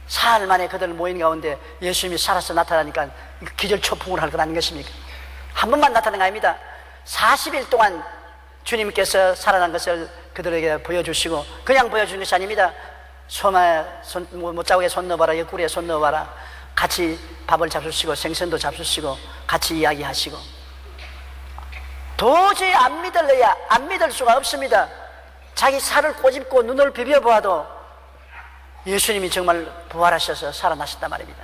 사흘 만에 그들 모인 가운데 예수님이 살아서 나타나니까 기절초풍을 할 건 아닌 것입니까? 한 번만 나타난 거 아닙니다. 40일 동안 주님께서 살아난 것을 그들에게 보여주시고, 그냥 보여주는 것이 아닙니다. 못자국에 손 넣어봐라, 옆구리에 손 넣어봐라, 같이 밥을 잡수시고 생선도 잡수시고 같이 이야기하시고, 도저히 안 믿을 수가 없습니다. 자기 살을 꼬집고 눈을 비벼보아도 예수님이 정말 부활하셔서 살아나셨단 말입니다.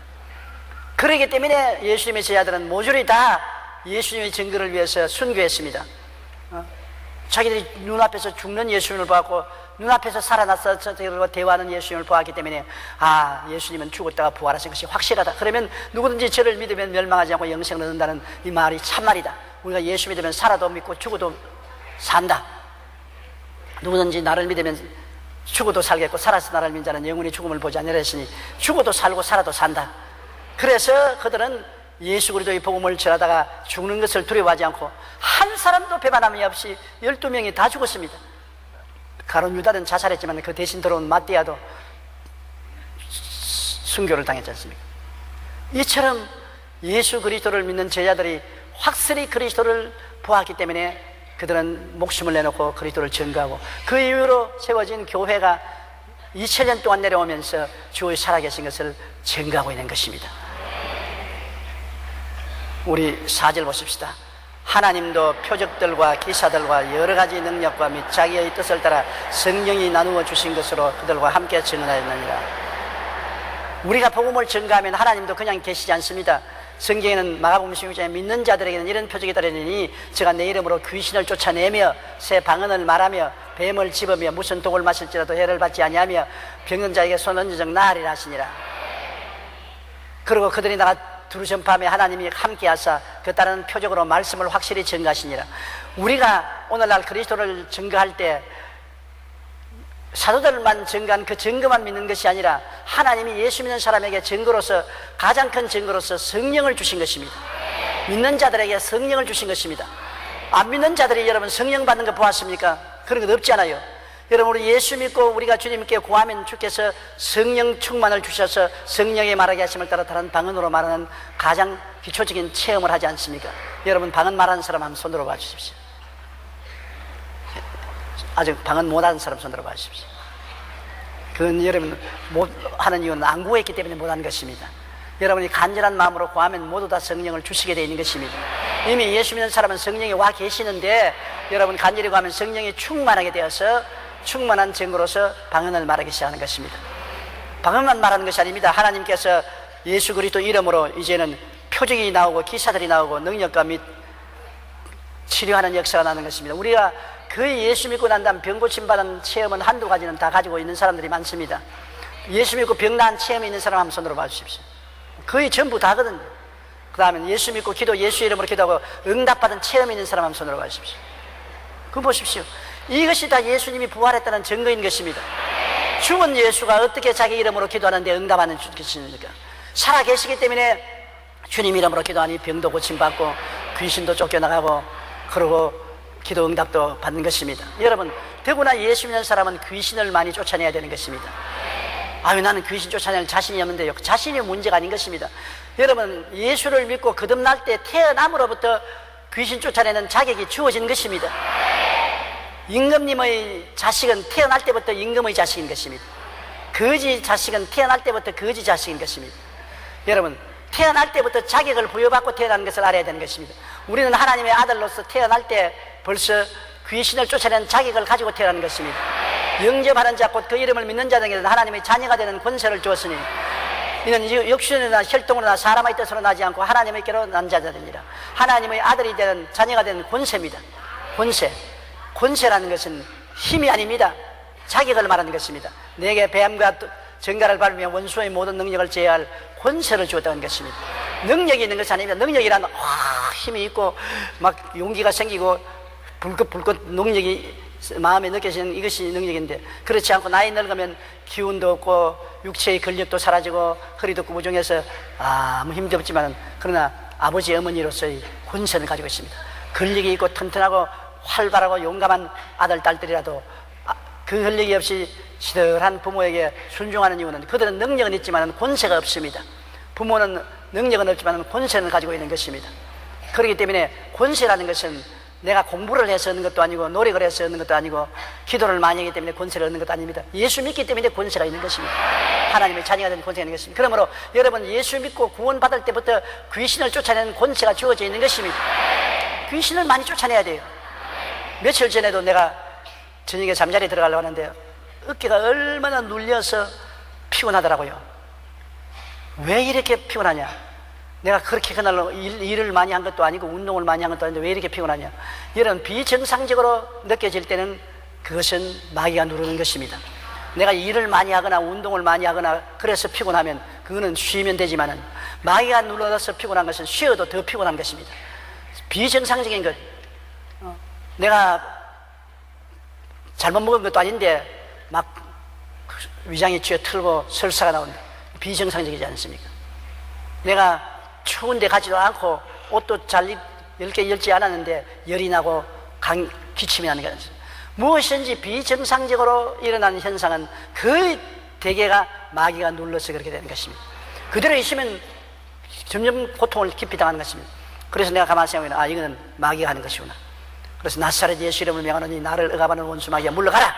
그렇기 때문에 예수님의 제자들은 모조리 다 예수님의 증거를 위해서 순교했습니다. 자기들이 눈앞에서 죽는 예수님을 보았고 눈앞에서 살아나서 저들과 대화하는 예수님을 보았기 때문에 예수님은 죽었다가 부활하신 것이 확실하다. 그러면 누구든지 저를 믿으면 멸망하지 않고 영생을 얻는다는 이 말이 참말이다. 우리가 예수 믿으면 살아도 믿고 죽어도 산다. 누구든지 나를 믿으면 죽어도 살겠고 살아서 나를 믿는 자는 영원히 죽음을 보지 않으리라 했으니 죽어도 살고 살아도 산다. 그래서 그들은 예수 그리스도의 복음을 전하다가 죽는 것을 두려워하지 않고 한 사람도 배반함이 없이 12명이 다 죽었습니다. 가룟 유다는 자살했지만 그 대신 들어온 마띠아도 순교를 당했지 않습니까? 이처럼 예수 그리스도를 믿는 제자들이 확실히 그리스도를 보았기 때문에 그들은 목숨을 내놓고 그리스도를 증거하고 그 이후로 세워진 교회가 2000년 동안 내려오면서 주의 살아계신 것을 증거하고 있는 것입니다. 우리 4절 보십시다. 하나님도 표적들과 기사들과 여러 가지 능력과 및 자기의 뜻을 따라 성령이 나누어 주신 것으로 그들과 함께 증언하였느니라. 우리가 복음을 증거하면 하나님도 그냥 계시지 않습니다. 성경에는 마가복음 16장에 믿는 자들에게는 이런 표적이 따르니 제가 내 이름으로 귀신을 쫓아내며 새 방언을 말하며 뱀을 집으며 무슨 독을 마실지라도 해를 받지 아니하며 병든 자에게 손 얹은 적 나으리라 하시니라. 그리고 그들이 나가 두루 전파하며 하나님이 함께 하사 그 따르는 표적으로 말씀을 확실히 증거하시니라. 우리가 오늘날 그리스도를 증거할 때 사도들만 증거한 그 증거만 믿는 것이 아니라 하나님이 예수 믿는 사람에게 증거로서 가장 큰 증거로서 성령을 주신 것입니다. 믿는 자들에게 성령을 주신 것입니다. 안 믿는 자들이 여러분 성령 받는 거 보았습니까? 그런 것 없지 않아요. 여러분 우리 예수 믿고 우리가 주님께 구하면 주께서 성령 충만을 주셔서 성령의 말하게 하심을 따라 다른 방언으로 말하는 가장 기초적인 체험을 하지 않습니까? 여러분 방언 말하는 사람 한번 손들어 봐 주십시오. 아직 방언 못하는 사람 손들어 봐 주십시오. 그건 여러분 못하는 이유는 안 구했기 때문에 못하는 것입니다. 여러분이 간절한 마음으로 구하면 모두 다 성령을 주시게 되어 있는 것입니다. 이미 예수 믿는 사람은 성령이 와 계시는데 여러분 간절히 구하면 성령이 충만하게 되어서 충만한 증거로서 방언을 말하기 시작하는 것입니다. 방언만 말하는 것이 아닙니다. 하나님께서 예수 그리스도 이름으로 이제는 표적이 나오고 기사들이 나오고 능력과 및 치료하는 역사가 나는 것입니다. 우리가 그 예수 믿고 난 다음 병 고침받은 체험은 한두 가지는 다 가지고 있는 사람들이 많습니다. 예수 믿고 병 나은 체험이 있는 사람 한번 손으로 봐주십시오. 거의 전부 다거든요. 그 다음에 예수 믿고 기도 예수 이름으로 기도하고 응답받은 체험이 있는 사람 한번 손으로 봐주십시오. 그거 보십시오. 이것이 다 예수님이 부활했다는 증거인 것입니다. 죽은 예수가 어떻게 자기 이름으로 기도하는데 응답하는 것입니까? 살아계시기 때문에 주님 이름으로 기도하니 병도 고침받고 귀신도 쫓겨나가고 그러고 기도 응답도 받는 것입니다. 여러분 더구나 예수 믿는 사람은 귀신을 많이 쫓아내야 되는 것입니다. 아유 나는 귀신 쫓아낼 자신이 없는데요. 자신이 문제가 아닌 것입니다. 여러분 예수를 믿고 거듭날 때 태어남으로부터 귀신 쫓아내는 자격이 주어진 것입니다. 임금님의 자식은 태어날 때부터 임금의 자식인 것입니다. 거지 자식은 태어날 때부터 거지 자식인 것입니다. 여러분 태어날 때부터 자격을 부여받고 태어나는 것을 알아야 되는 것입니다. 우리는 하나님의 아들로서 태어날 때 벌써 귀신을 쫓아내는 자격을 가지고 태어나는 것입니다. 영접하는 자 곧 그 이름을 믿는 자들에게는 하나님의 자녀가 되는 권세를 주었으니 이는 육신이나 혈통으로나 사람의 뜻으로 나지 않고 하나님의께로 난 자들이니라. 하나님의 아들이 되는 자녀가 되는 권세입니다. 권세라는 것은 힘이 아닙니다. 자격을 말하는 것입니다. 내게 뱀과 전갈을 밟으며 원수의 모든 능력을 제어할 권세를 주었다는 것입니다. 능력이 있는 것이 아닙니다. 능력이란 힘이 있고 막 용기가 생기고 불긋불긋 능력이 마음에 느껴지는 이것이 능력인데 그렇지 않고 나이 늙으면 기운도 없고 육체의 근력도 사라지고 허리도 구부정해서 아무 힘도 없지만 그러나 아버지 어머니로서의 권세를 가지고 있습니다. 근력이 있고 튼튼하고 활발하고 용감한 아들 딸들이라도 그 근력이 없이 시들한 부모에게 순종하는 이유는 그들은 능력은 있지만 권세가 없습니다. 부모는 능력은 없지만 권세는 가지고 있는 것입니다. 그렇기 때문에 권세라는 것은 내가 공부를 해서 얻는 것도 아니고 노력을 해서 얻는 것도 아니고 기도를 많이 하기 때문에 권세를 얻는 것도 아닙니다. 예수 믿기 때문에 권세가 있는 것입니다. 하나님의 자녀가 된 권세가 있는 것입니다. 그러므로 여러분 예수 믿고 구원받을 때부터 귀신을 쫓아내는 권세가 주어져 있는 것입니다. 귀신을 많이 쫓아내야 돼요. 며칠 전에도 내가 저녁에 잠자리에 들어가려고 하는데 어깨가 얼마나 눌려서 피곤하더라고요. 왜 이렇게 피곤하냐? 내가 그렇게 그날로 일을 많이 한 것도 아니고 운동을 많이 한 것도 아닌데 왜 이렇게 피곤하냐? 이런 비정상적으로 느껴질 때는 그것은 마귀가 누르는 것입니다. 내가 일을 많이 하거나 운동을 많이 하거나 그래서 피곤하면 그거는 쉬면 되지만은 마귀가 눌러서 피곤한 것은 쉬어도 더 피곤한 것입니다. 비정상적인 것. 내가 잘못 먹은 것도 아닌데 막 위장이 쥐어 틀고 설사가 나온다. 비정상적이지 않습니까? 내가 추운데 가지도 않고 옷도 잘 얇지 않았는데 열이 나고 기침이 나는 게 아니죠. 무엇인지 비정상적으로 일어나는 현상은 거의 대개가 마귀가 눌러서 그렇게 되는 것입니다. 그대로 있으면 점점 고통을 깊이 당하는 것입니다. 그래서 내가 가만히 생각하면 이거는 마귀가 하는 것이구나. 그래서 나사렛 예수 이름을 명하노니 나를 억압하는 원수 마귀야 물러가라.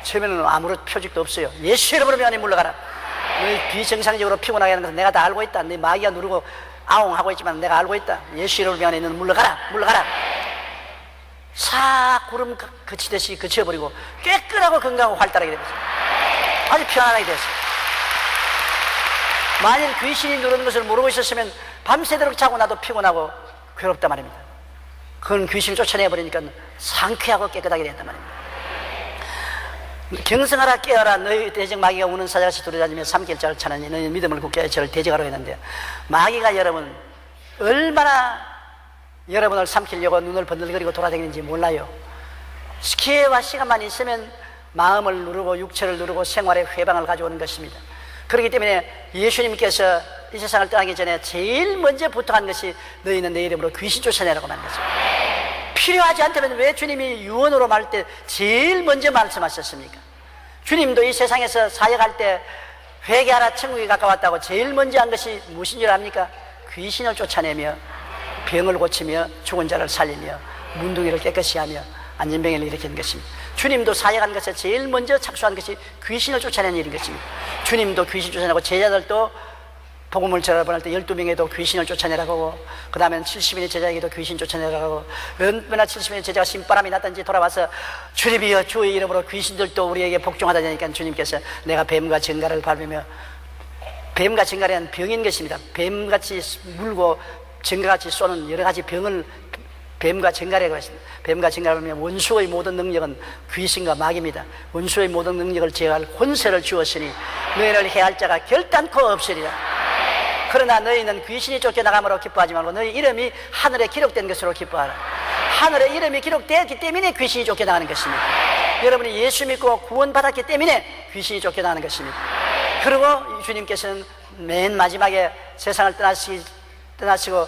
처음에는 아무런 표적도 없어요. 예수 이름으로 명하니 물러가라. 너희 비정상적으로 피곤하게 하는 것은 내가 다 알고 있다. 네 마귀가 누르고 아웅하고 있지만 내가 알고 있다. 예수 이름으로 명하니 너는 물러가라. 물러가라. 싹 구름 그치듯이 그쳐버리고 깨끗하고 건강하고 활달하게 되었어요. 아주 편안하게 되었어요. 만일 귀신이 누르는 것을 모르고 있었으면 밤새도록 자고 나도 피곤하고 괴롭단 말입니다. 그건 귀신을 쫓아내버리니까 상쾌하고 깨끗하게 된단 말입니다. 경성하라 깨어라 너희 대적 마귀가 우는 사자같이 두려다니며 삼킬자를 차느니 너희 믿음을 굳게 하여 저를 대적하러 했는데 마귀가 여러분 얼마나 여러분을 삼키려고 눈을 번들거리고 돌아다니는지 몰라요. 기회와 시간만 있으면 마음을 누르고 육체를 누르고 생활의 회방을 가져오는 것입니다. 그렇기 때문에 예수님께서 이 세상을 떠나기 전에 제일 먼저 부탁한 것이 너희는 내 이름으로 귀신 쫓아내라고 말했습니다. 필요하지 않다면 왜 주님이 유언으로 말할 때 제일 먼저 말씀하셨습니까? 주님도 이 세상에서 사역할 때 회개하라 천국이 가까웠다고 제일 먼저 한 것이 무엇인 줄 압니까? 귀신을 쫓아내며 병을 고치며 죽은 자를 살리며 문둥이를 깨끗이 하며 안전병을 일으키는 것입니다. 주님도 사역한 것에 제일 먼저 착수한 것이 귀신을 쫓아내는 일인 것입니다. 주님도 귀신 쫓아내고 제자들도 복음을 전할 때 12명에도 귀신을 쫓아내라고 하고 그 다음에 70인의 제자에게도 귀신 쫓아내라고 하고 얼마나 70인의 제자가 신바람이 났든지 돌아와서 주님이여 주의 이름으로 귀신들도 우리에게 복종하다니까 주님께서 내가 뱀과 정갈을 밟으며 뱀과 정갈은 병인 것입니다. 뱀같이 물고 정갈같이 쏘는 여러 가지 병을 뱀과 정갈이라고 하십니다. 뱀과 정갈을 하면 원수의 모든 능력은 귀신과 마귀입니다. 원수의 모든 능력을 제어할 권세를 주었으니 너희를 해할 자가 결단코 없으리라. 그러나 너희는 귀신이 쫓겨나감으로 기뻐하지 말고 너희 이름이 하늘에 기록된 것으로 기뻐하라. 하늘에 이름이 기록되었기 때문에 귀신이 쫓겨나가는 것입니다. 여러분이 예수 믿고 구원받았기 때문에 귀신이 쫓겨나가는 것입니다. 그리고 주님께서는 맨 마지막에 세상을 떠나시고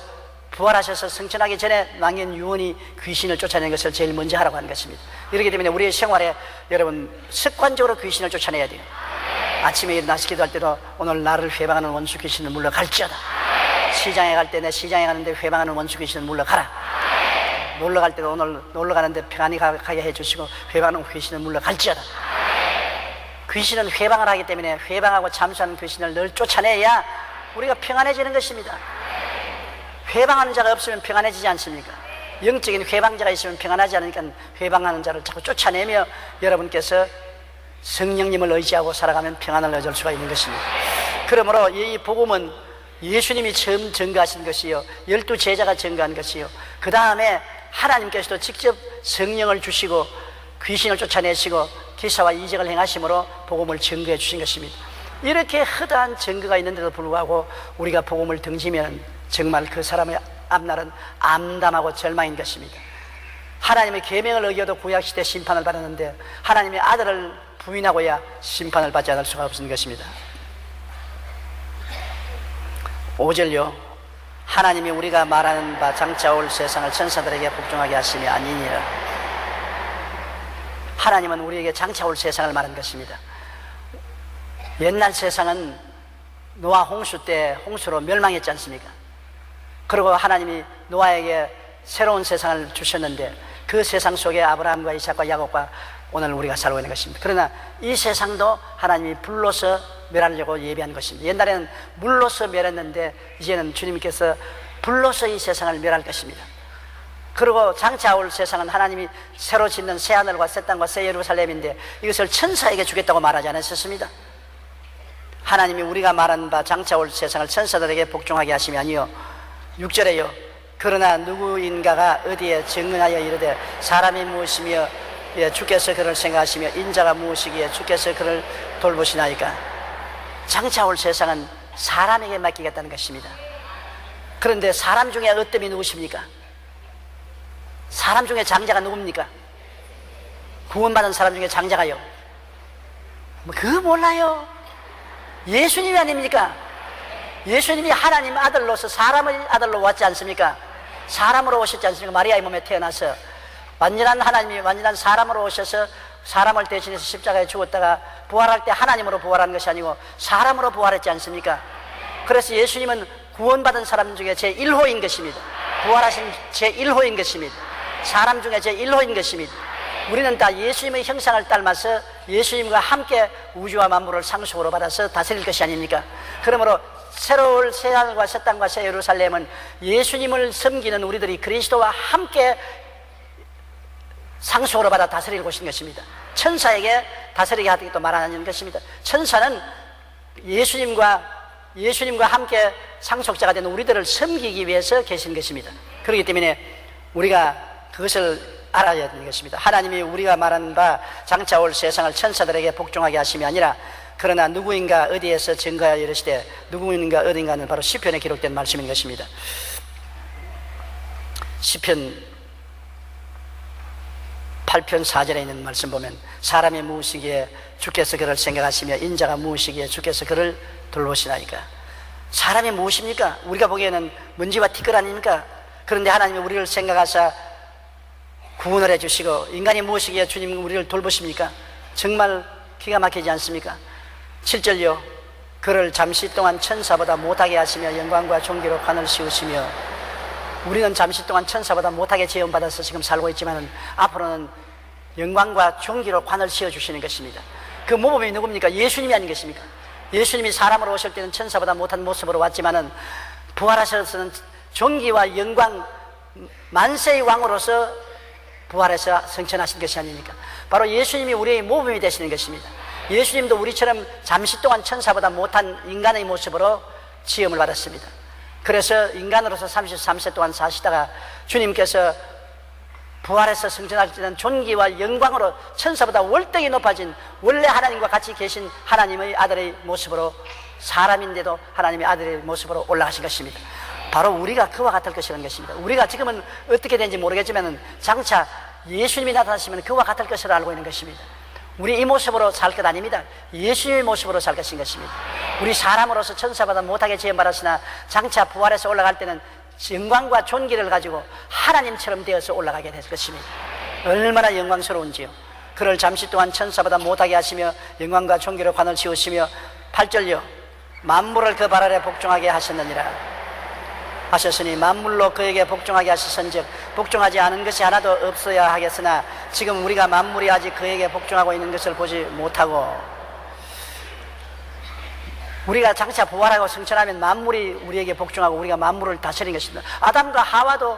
부활하셔서 성천하기 전에 남긴 유언이 귀신을 쫓아내는 것을 제일 먼저 하라고 하는 것입니다. 이렇기 때문에 우리의 생활에 여러분 습관적으로 귀신을 쫓아내야 돼요. 아침에 일어나서 기도할 때도 오늘 나를 회방하는 원수 귀신을 물러갈지어다. 시장에 갈 때 내 시장에 가는데 회방하는 원수 귀신을 물러가라. 놀러 갈 때도 오늘 놀러 가는데 평안히 가게 해주시고 회방하는 귀신을 물러갈지어다. 귀신은 회방을 하기 때문에 회방하고 잠수하는 귀신을 늘 쫓아내야 우리가 평안해지는 것입니다. 회방하는 자가 없으면 평안해지지 않습니까? 영적인 회방자가 있으면 평안하지 않으니까 회방하는 자를 자꾸 쫓아내며 여러분께서 성령님을 의지하고 살아가면 평안을 얻을 수가 있는 것입니다. 그러므로 이 복음은 예수님이 처음 증거하신 것이요 12제자가 증거한 것이요 그 다음에 하나님께서도 직접 성령을 주시고 귀신을 쫓아내시고 기사와 이적을 행하심으로 복음을 증거해 주신 것입니다. 이렇게 허다한 증거가 있는데도 불구하고 우리가 복음을 등지면 정말 그 사람의 앞날은 암담하고 절망인 것입니다. 하나님의 계명을 어겨도 구약시대 심판을 받았는데 하나님의 아들을 부인하고야 심판을 받지 않을 수가 없는 것입니다. 5절요 하나님이 우리가 말하는 바 장차 올 세상을 천사들에게 복종하게 하심이 아니니라. 하나님은 우리에게 장차 올 세상을 말한 것입니다. 옛날 세상은 노아 홍수 때 홍수로 멸망했지 않습니까? 그리고 하나님이 노아에게 새로운 세상을 주셨는데 그 세상 속에 아브라함과 이삭과 야곱과 오늘 우리가 살고 있는 것입니다. 그러나 이 세상도 하나님이 불로서 멸하려고 예비한 것입니다. 옛날에는 물로서 멸했는데 이제는 주님께서 불로서 이 세상을 멸할 것입니다. 그리고 장차 올 세상은 하나님이 새로 짓는 새 하늘과 새 땅과 새 예루살렘인데 이것을 천사에게 주겠다고 말하지 않았습니다. 하나님이 우리가 말한 바 장차 올 세상을 천사들에게 복종하게 하심이 아니요 6절에요 그러나 누구인가가 어디에 증언하여 이르되 사람이 무엇이며 주께서 그를 생각하시며 인자가 무엇이기에 주께서 그를 돌보시나이까. 장차 올 세상은 사람에게 맡기겠다는 것입니다. 그런데 사람 중에 어뜸이 누구십니까? 사람 중에 장자가 누굽니까? 구원받은 사람 중에 장자가요? 그거 몰라요. 예수님이 아닙니까? 예수님이 하나님 아들로서 사람의 아들로 왔지 않습니까? 사람으로 오셨지 않습니까? 마리아의 몸에 태어나서 완전한 하나님이 완전한 사람으로 오셔서 사람을 대신해서 십자가에 죽었다가 부활할 때 하나님으로 부활한 것이 아니고 사람으로 부활했지 않습니까? 그래서 예수님은 구원받은 사람 중에 제1호인 것입니다. 부활하신 제1호인 것입니다. 사람 중에 제1호인 것입니다. 우리는 다 예수님의 형상을 닮아서 예수님과 함께 우주와 만물을 상속으로 받아서 다스릴 것이 아닙니까? 그러므로 새로운 새하늘과 새 땅과 새 예루살렘은 예수님을 섬기는 우리들이 그리스도와 함께 상속으로 받아 다스릴 곳인 것입니다. 천사에게 다스리게 하겠다 말하는 것입니다. 천사는 예수님과 함께 상속자가 되는 우리들을 섬기기 위해서 계신 것입니다. 그렇기 때문에 우리가 그것을 알아야 되는 것입니다. 하나님이 우리가 말하는 바 장차 올 세상을 천사들에게 복종하게 하심이 아니라 그러나 누구인가 어디에서 증거하여 이르시되 누구인가 어딘가는 바로 시편에 기록된 말씀인 것입니다. 시편 8편 4절에 있는 말씀 보면 사람이 무엇이기에 주께서 그를 생각하시며 인자가 무엇이기에 주께서 그를 돌보시나이까. 사람이 무엇입니까? 우리가 보기에는 먼지와 티끌 아닙니까? 그런데 하나님이 우리를 생각하사 구원을 해주시고 인간이 무엇이기에 주님 우리를 돌보십니까? 정말 기가 막히지 않습니까? 7절요 그를 잠시 동안 천사보다 못하게 하시며 영광과 존귀로 관을 씌우시며. 우리는 잠시 동안 천사보다 못하게 지음받아서 지금 살고 있지만 앞으로는 영광과 존귀로 관을 씌워주시는 것입니다. 그 모범이 누굽니까? 예수님이 아닌 것입니까? 예수님이 사람으로 오실 때는 천사보다 못한 모습으로 왔지만은 부활하셔서는 존귀와 영광 만세의 왕으로서 부활해서 승천하신 것이 아닙니까? 바로 예수님이 우리의 모범이 되시는 것입니다. 예수님도 우리처럼 잠시 동안 천사보다 못한 인간의 모습으로 지음을 받았습니다. 그래서 인간으로서 33세 동안 사시다가 주님께서 부활해서 승천할 때는 존귀와 영광으로 천사보다 월등히 높아진 원래 하나님과 같이 계신 하나님의 아들의 모습으로 사람인데도 하나님의 아들의 모습으로 올라가신 것입니다. 바로 우리가 그와 같을 것이라는 것입니다. 우리가 지금은 어떻게 되는지 모르겠지만 장차 예수님이 나타나시면 그와 같을 것을 알고 있는 것입니다. 우리 이 모습으로 살 것 아닙니다. 예수님의 모습으로 살 것인 것입니다. 우리 사람으로서 천사보다 못하게 지음받았으나 장차 부활해서 올라갈 때는 영광과 존귀를 가지고 하나님처럼 되어서 올라가게 될 것입니다. 얼마나 영광스러운지요. 그를 잠시 동안 천사보다 못하게 하시며 영광과 존귀로 관을 씌우시며 8절요 만물을 그 발 아래 복종하게 하셨느니라 하셨으니 만물로 그에게 복종하게 하셨은즉 복종하지 않은 것이 하나도 없어야 하겠으나 지금 우리가 만물이 아직 그에게 복종하고 있는 것을 보지 못하고 우리가 장차 부활하고 승천하면 만물이 우리에게 복종하고 우리가 만물을 다스리는 것입니다. 아담과 하와도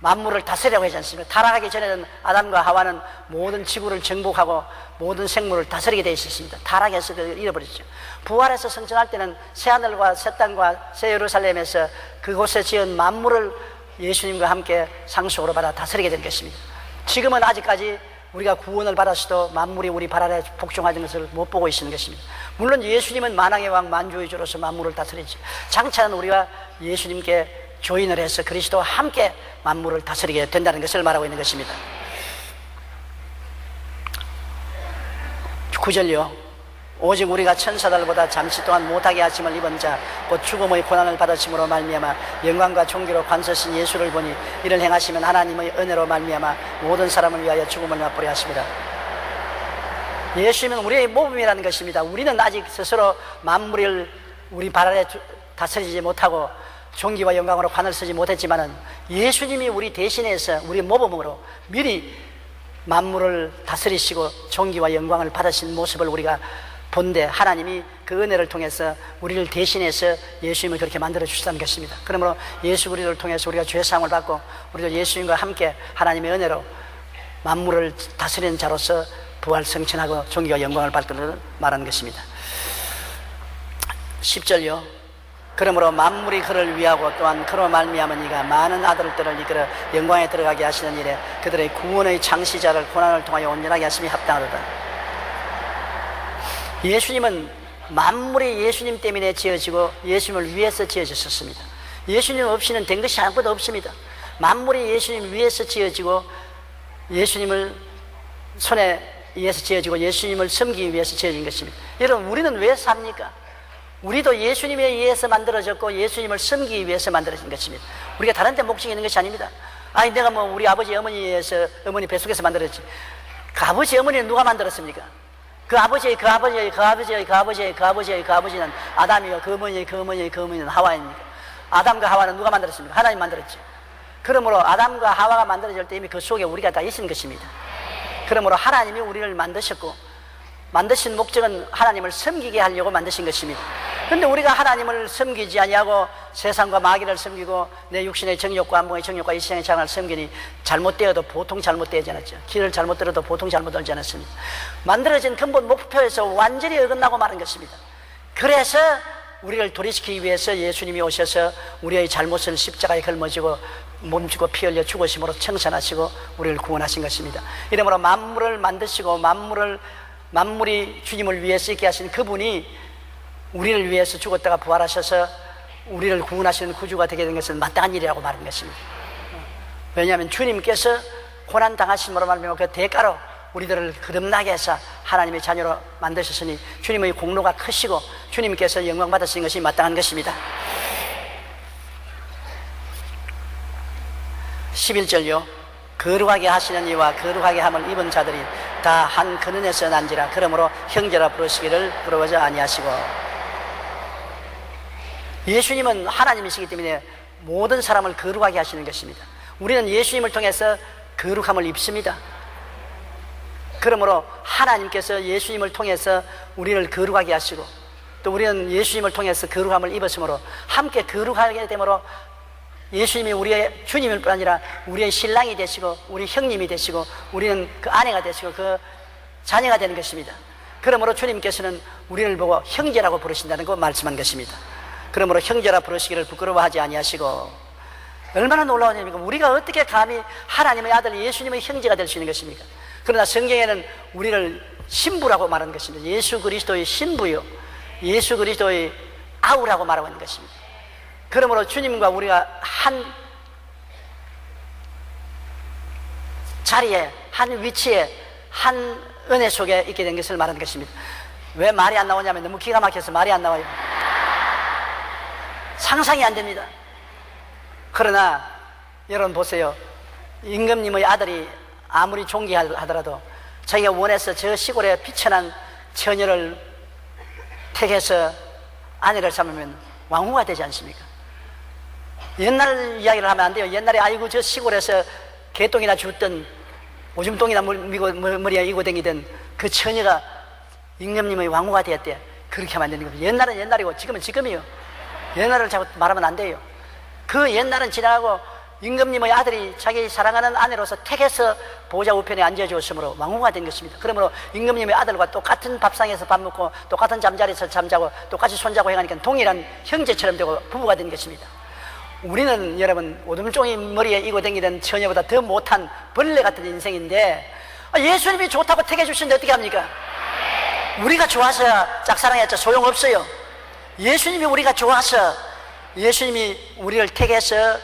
만물을 다스리라고 하지 않습니까? 타락하기 전에는 아담과 하와는 모든 지구를 정복하고 모든 생물을 다스리게 되어 있었습니다. 타락해서 그걸 잃어버렸죠. 부활해서 승천할 때는 새하늘과 새 땅과 새 예루살렘에서 그곳에 지은 만물을 예수님과 함께 상속으로 받아 다스리게 된 것입니다. 지금은 아직까지 우리가 구원을 받았어도 만물이 우리 발 아래 복종하는 것을 못 보고 있는 것입니다. 물론 예수님은 만왕의 왕 만주의 주로서 만물을 다스리죠. 장차는 우리가 예수님께 조인을 해서 그리스도와 함께 만물을 다스리게 된다는 것을 말하고 있는 것입니다. 9절요 오직 우리가 천사들보다 잠시 동안 못하게 하심을 입은 자 곧 죽음의 고난을 받으심으로 말미암아 영광과 존귀로 관서신 예수를 보니 이를 행하시면 하나님의 은혜로 말미암아 모든 사람을 위하여 죽음을 맛보게 하십니다. 예수님은 우리의 모범이라는 것입니다. 우리는 아직 스스로 만물을 우리 발 아래 다스리지 못하고 존귀와 영광으로 관을 쓰지 못했지만은 예수님이 우리 대신해서 우리 모범으로 미리 만물을 다스리시고 존귀와 영광을 받으신 모습을 우리가 본데 하나님이 그 은혜를 통해서 우리를 대신해서 예수님을 그렇게 만들어 주셨다는 것입니다. 그러므로 예수 그리스도를 통해서 우리가 죄사함을 받고 우리도 예수님과 함께 하나님의 은혜로 만물을 다스리는 자로서 부활 승천하고 존귀와 영광을 받기를 말하는 것입니다. 10절요 그러므로 만물이 그를 위하고 또한 그로 말미암아 이가 많은 아들들을 이끌어 영광에 들어가게 하시는 일에 그들의 구원의 창시자를 고난을 통하여 온전하게 하심이 합당하도다. 예수님은 만물이 예수님 때문에 지어지고 예수님을 위해서 지어졌었습니다. 예수님 없이는 된 것이 아무것도 없습니다. 만물이 예수님 위에서 지어지고 예수님을 손에 의해서 지어지고 예수님을 섬기기 위해서 지어진 것입니다. 여러분, 우리는 왜 삽니까? 우리도 예수님에 의해서 만들어졌고 예수님을 섬기기 위해서 만들어진 것입니다. 우리가 다른 데 목적이 있는 것이 아닙니다. 아니, 내가 뭐 우리 아버지 어머니에 의해서, 어머니 뱃속에서 만들었지. 그 아버지 어머니는 누가 만들었습니까? 그 아버지의 그 아버지의 그 아버지의 그 아버지의 그 아버지의 그 아버지는 아담이요, 그 어머니의 그 어머니의 그 어머니는 하와입니다. 아담과 하와는 누가 만들었습니까? 하나님 만들었죠. 그러므로 아담과 하와가 만들어질 때 이미 그 속에 우리가 다 있는 것입니다. 그러므로 하나님이 우리를 만드셨고, 만드신 목적은 하나님을 섬기게 하려고 만드신 것입니다. 그런데 우리가 하나님을 섬기지 아니하고 세상과 마귀를 섬기고 내 육신의 정욕과 안목의 정욕과 이 세상의 장을 섬기니 잘못되어도 보통 잘못되지 않았죠. 길을 잘못 들어도 보통 잘못 들지 않았습니다. 만들어진 근본 목표에서 완전히 어긋나고 마는 것입니다. 그래서 우리를 도리시키기 위해서 예수님이 오셔서 우리의 잘못을 십자가에 걸머지고 몸주고 피 흘려 죽으심으로 청산하시고 우리를 구원하신 것입니다. 이러므로 만물을 만드시고 만물이 주님을 위해서 있게 하신 그분이 우리를 위해서 죽었다가 부활하셔서 우리를 구원하시는 구주가 되게 된 것은 마땅한 일이라고 말하는 것입니다. 왜냐하면 주님께서 고난 당하심으로 말미암아 그 대가로 우리들을 거듭나게 해서 하나님의 자녀로 만드셨으니 주님의 공로가 크시고 주님께서 영광 받으신 것이 마땅한 것입니다. 11절요. 거룩하게 하시는 이와 거룩하게 함을 입은 자들이 다 한 근원에서 난지라. 그러므로 형제라 부르시기를 부러워하지 아니하시고. 예수님은 하나님이시기 때문에 모든 사람을 거룩하게 하시는 것입니다. 우리는 예수님을 통해서 거룩함을 입습니다. 그러므로 하나님께서 예수님을 통해서 우리를 거룩하게 하시고 또 우리는 예수님을 통해서 거룩함을 입었으므로 함께 거룩하게 되므로 예수님이 우리의 주님일 뿐 아니라 우리의 신랑이 되시고 우리 형님이 되시고 우리는 그 아내가 되시고 그 자녀가 되는 것입니다. 그러므로 주님께서는 우리를 보고 형제라고 부르신다는 거 말씀한 것입니다. 그러므로 형제라 부르시기를 부끄러워하지 아니하시고. 얼마나 놀라운 일입니까? 우리가 어떻게 감히 하나님의 아들 예수님의 형제가 될 수 있는 것입니까? 그러나 성경에는 우리를 신부라고 말하는 것입니다. 예수 그리스도의 신부요, 예수 그리스도의 아우라고 말하고 있는 것입니다. 그러므로 주님과 우리가 한 자리에, 한 위치에, 한 은혜 속에 있게 된 것을 말하는 것입니다. 왜 말이 안 나오냐면 너무 기가 막혀서 말이 안 나와요. 상상이 안 됩니다. 그러나 여러분 보세요. 임금님의 아들이 아무리 존귀하더라도 자기가 원해서 저 시골에 비천한 처녀를 택해서 아내를 삼으면 왕후가 되지 않습니까? 옛날 이야기를 하면 안 돼요. 옛날에 아이고 저 시골에서 개똥이나 줍던 오줌똥이나 머리에 이고 다니던 그 처녀가 임금님의 왕후가 되었대. 그렇게 하면 안 되는 겁니다. 옛날은 옛날이고 지금은 지금이요. 옛날을 자꾸 말하면 안 돼요. 그 옛날은 지나가고 임금님의 아들이 자기 사랑하는 아내로서 택해서 보좌 우편에 앉아주었으므로 왕후가 된 것입니다. 그러므로 임금님의 아들과 똑같은 밥상에서 밥 먹고 똑같은 잠자리에서 잠자고 똑같이 손자고 해가니까 동일한 형제처럼 되고 부부가 된 것입니다. 우리는 여러분 오줌종이 머리에 이고 다니던 처녀보다 더 못한 벌레 같은 인생인데 예수님이 좋다고 택해 주시는데 어떻게 합니까? 우리가 좋아서 짝사랑했죠. 소용없어요. 예수님이 우리가 좋아서 예수님이 우리를 택해서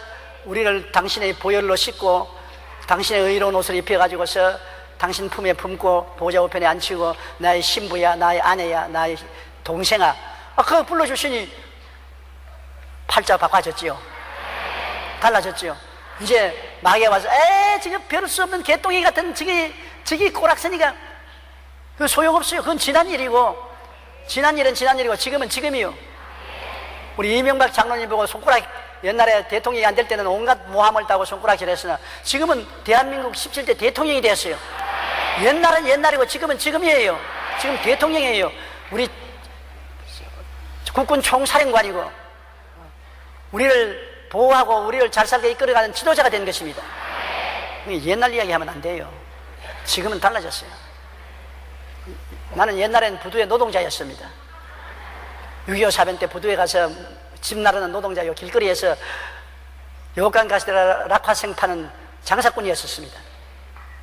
우리를 당신의 보혈로 씻고 당신의 의로운 옷을 입혀가지고서 당신 품에 품고 보좌 우편에 앉히고 나의 신부야, 나의 아내야, 나의 동생아, 그거 불러주시니 팔자 바꿔졌지요. 달라졌지요. 이제 마귀가 와서 지금 별 수 없는 개똥이 같은 저기 꼬락서니가 그 소용없어요. 그건 지난 일이고 지난 일은 지난 일이고 지금은 지금이요. 우리 이명박 장로님 보고 손가락 옛날에 대통령이 안 될 때는 온갖 모함을 따고 손가락질 했으나 지금은 대한민국 17대 대통령이 되었어요. 옛날은 옛날이고 지금은 지금이에요. 지금 대통령이에요. 우리 국군 총사령관이고 우리를 보호하고 우리를 잘 살게 이끌어가는 지도자가 된 것입니다. 옛날 이야기 하면 안 돼요. 지금은 달라졌어요. 나는 옛날엔 부두의 노동자였습니다. 6.25 사변 때 부두에 가서 집 나르는 노동자요, 길거리에서 여관 가시더라 락화생 파는 장사꾼이었습니다.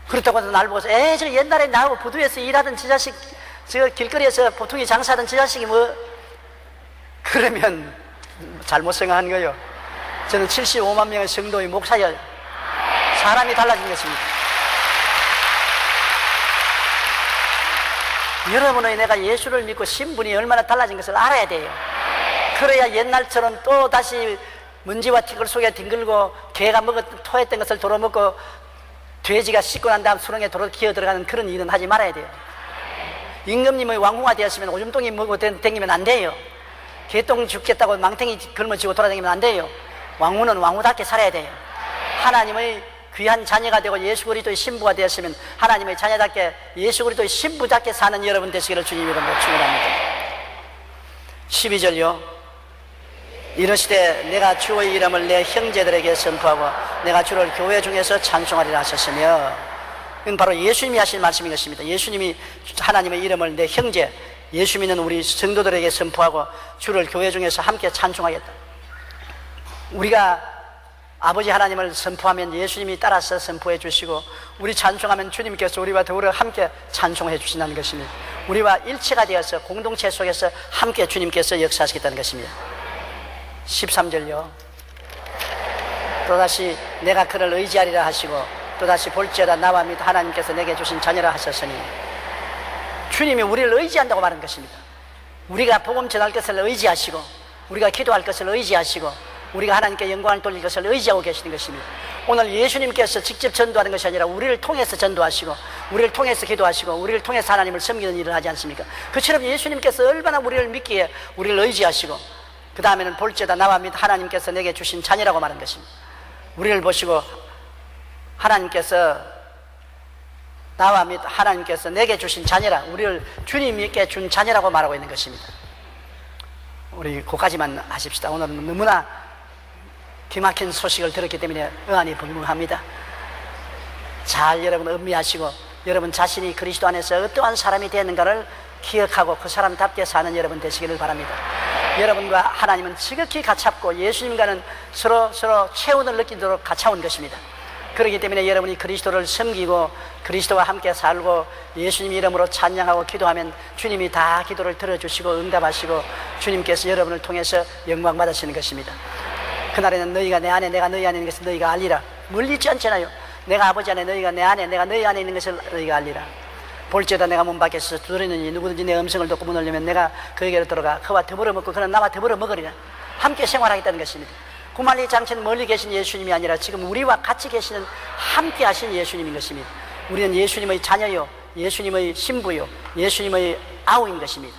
그렇다고 해서 날 보고서 저 옛날에 나하고 부두에서 일하던 저 자식, 저 길거리에서 보통이 장사하던 저 자식이 뭐 그러면 잘못 생각한 거예요. 저는 75만 명의 성도의 목사예요. 사람이 달라진 것입니다. 여러분의 내가 예수를 믿고 신분이 얼마나 달라진 것을 알아야 돼요. 그래야 옛날처럼 또 다시 먼지와 티끌 속에 뒹굴고 개가 토했던 것을 도로먹고 돼지가 씻고 난 다음 수렁에 도로 기어 들어가는 그런 일은 하지 말아야 돼요. 임금님의 왕후가 되었으면 오줌똥이 먹고 댕기면 안 돼요. 개똥 죽겠다고 망탱이 걸머쥐고 돌아다니면 안 돼요. 왕후는 왕후답게 살아야 돼요. 하나님의 귀한 자녀가 되고 예수 그리스도의 신부가 되었으면 하나님의 자녀답게 예수 그리스도의 신부답게 사는 여러분 되시기를 주님 이름으로 축원합니다. 12절요. 이르시되 내가 주의 이름을 내 형제들에게 선포하고 내가 주를 교회 중에서 찬송하리라 하셨으며, 이건 바로 예수님이 하신 말씀인 것입니다. 예수님이 하나님의 이름을 내 형제, 예수 믿는 우리 성도들에게 선포하고 주를 교회 중에서 함께 찬송하겠다. 우리가 아버지 하나님을 선포하면 예수님이 따라서 선포해 주시고, 우리 찬송하면 주님께서 우리와 더불어 함께 찬송해 주신다는 것입니다. 우리와 일체가 되어서 공동체 속에서 함께 주님께서 역사하시겠다는 것입니다. 13절요. 또다시 내가 그를 의지하리라 하시고 또다시 볼지어다 나와 및 하나님께서 내게 주신 자녀라 하셨으니, 주님이 우리를 의지한다고 말한 것입니다. 우리가 복음 전할 것을 의지하시고, 우리가 기도할 것을 의지하시고, 우리가 하나님께 영광을 돌릴 것을 의지하고 계시는 것입니다. 오늘 예수님께서 직접 전도하는 것이 아니라 우리를 통해서 전도하시고, 우리를 통해서 기도하시고, 우리를 통해서 하나님을 섬기는 일을 하지 않습니까? 그처럼 예수님께서 얼마나 우리를 믿기에 우리를 의지하시고, 그 다음에는 볼지어다 나와 및 하나님께서 내게 주신 자녀라고 말한 것입니다. 우리를 보시고 하나님께서 나와 및 하나님께서 내게 주신 자녀라, 우리를 주님께 준 자녀라고 말하고 있는 것입니다. 우리 그까지만 하십시다. 오늘은 너무나 기막힌 소식을 들었기 때문에 의안이 분명합니다. 잘 여러분 음미하시고, 여러분 자신이 그리스도 안에서 어떠한 사람이 되었는가를 기억하고 그 사람답게 사는 여러분 되시기를 바랍니다. 여러분과 하나님은 지극히 가깝고 예수님과는 서로 체온을 느끼도록 가까운 것입니다. 그렇기 때문에 여러분이 그리스도를 섬기고 그리스도와 함께 살고 예수님 이름으로 찬양하고 기도하면 주님이 다 기도를 들어주시고 응답하시고 주님께서 여러분을 통해서 영광 받으시는 것입니다. 그날에는 너희가 내 안에 내가 너희 안에 있는 것을 너희가 알리라. 멀리 있지 않잖아요. 내가 아버지 안에 너희가 내 안에 내가 너희 안에 있는 것을 너희가 알리라. 볼지어다 내가 문 밖에서 두드리느니 누구든지 내 음성을 듣고 문을 열면 내가 그에게로 들어가 그와 더불어 먹고 그는 나와 더불어 먹으리라. 함께 생활하겠다는 것입니다. 구만리 장치는 멀리 계신 예수님이 아니라 지금 우리와 같이 계시는 함께 하신 예수님인 것입니다. 우리는 예수님의 자녀요, 예수님의 신부요, 예수님의 아우인 것입니다.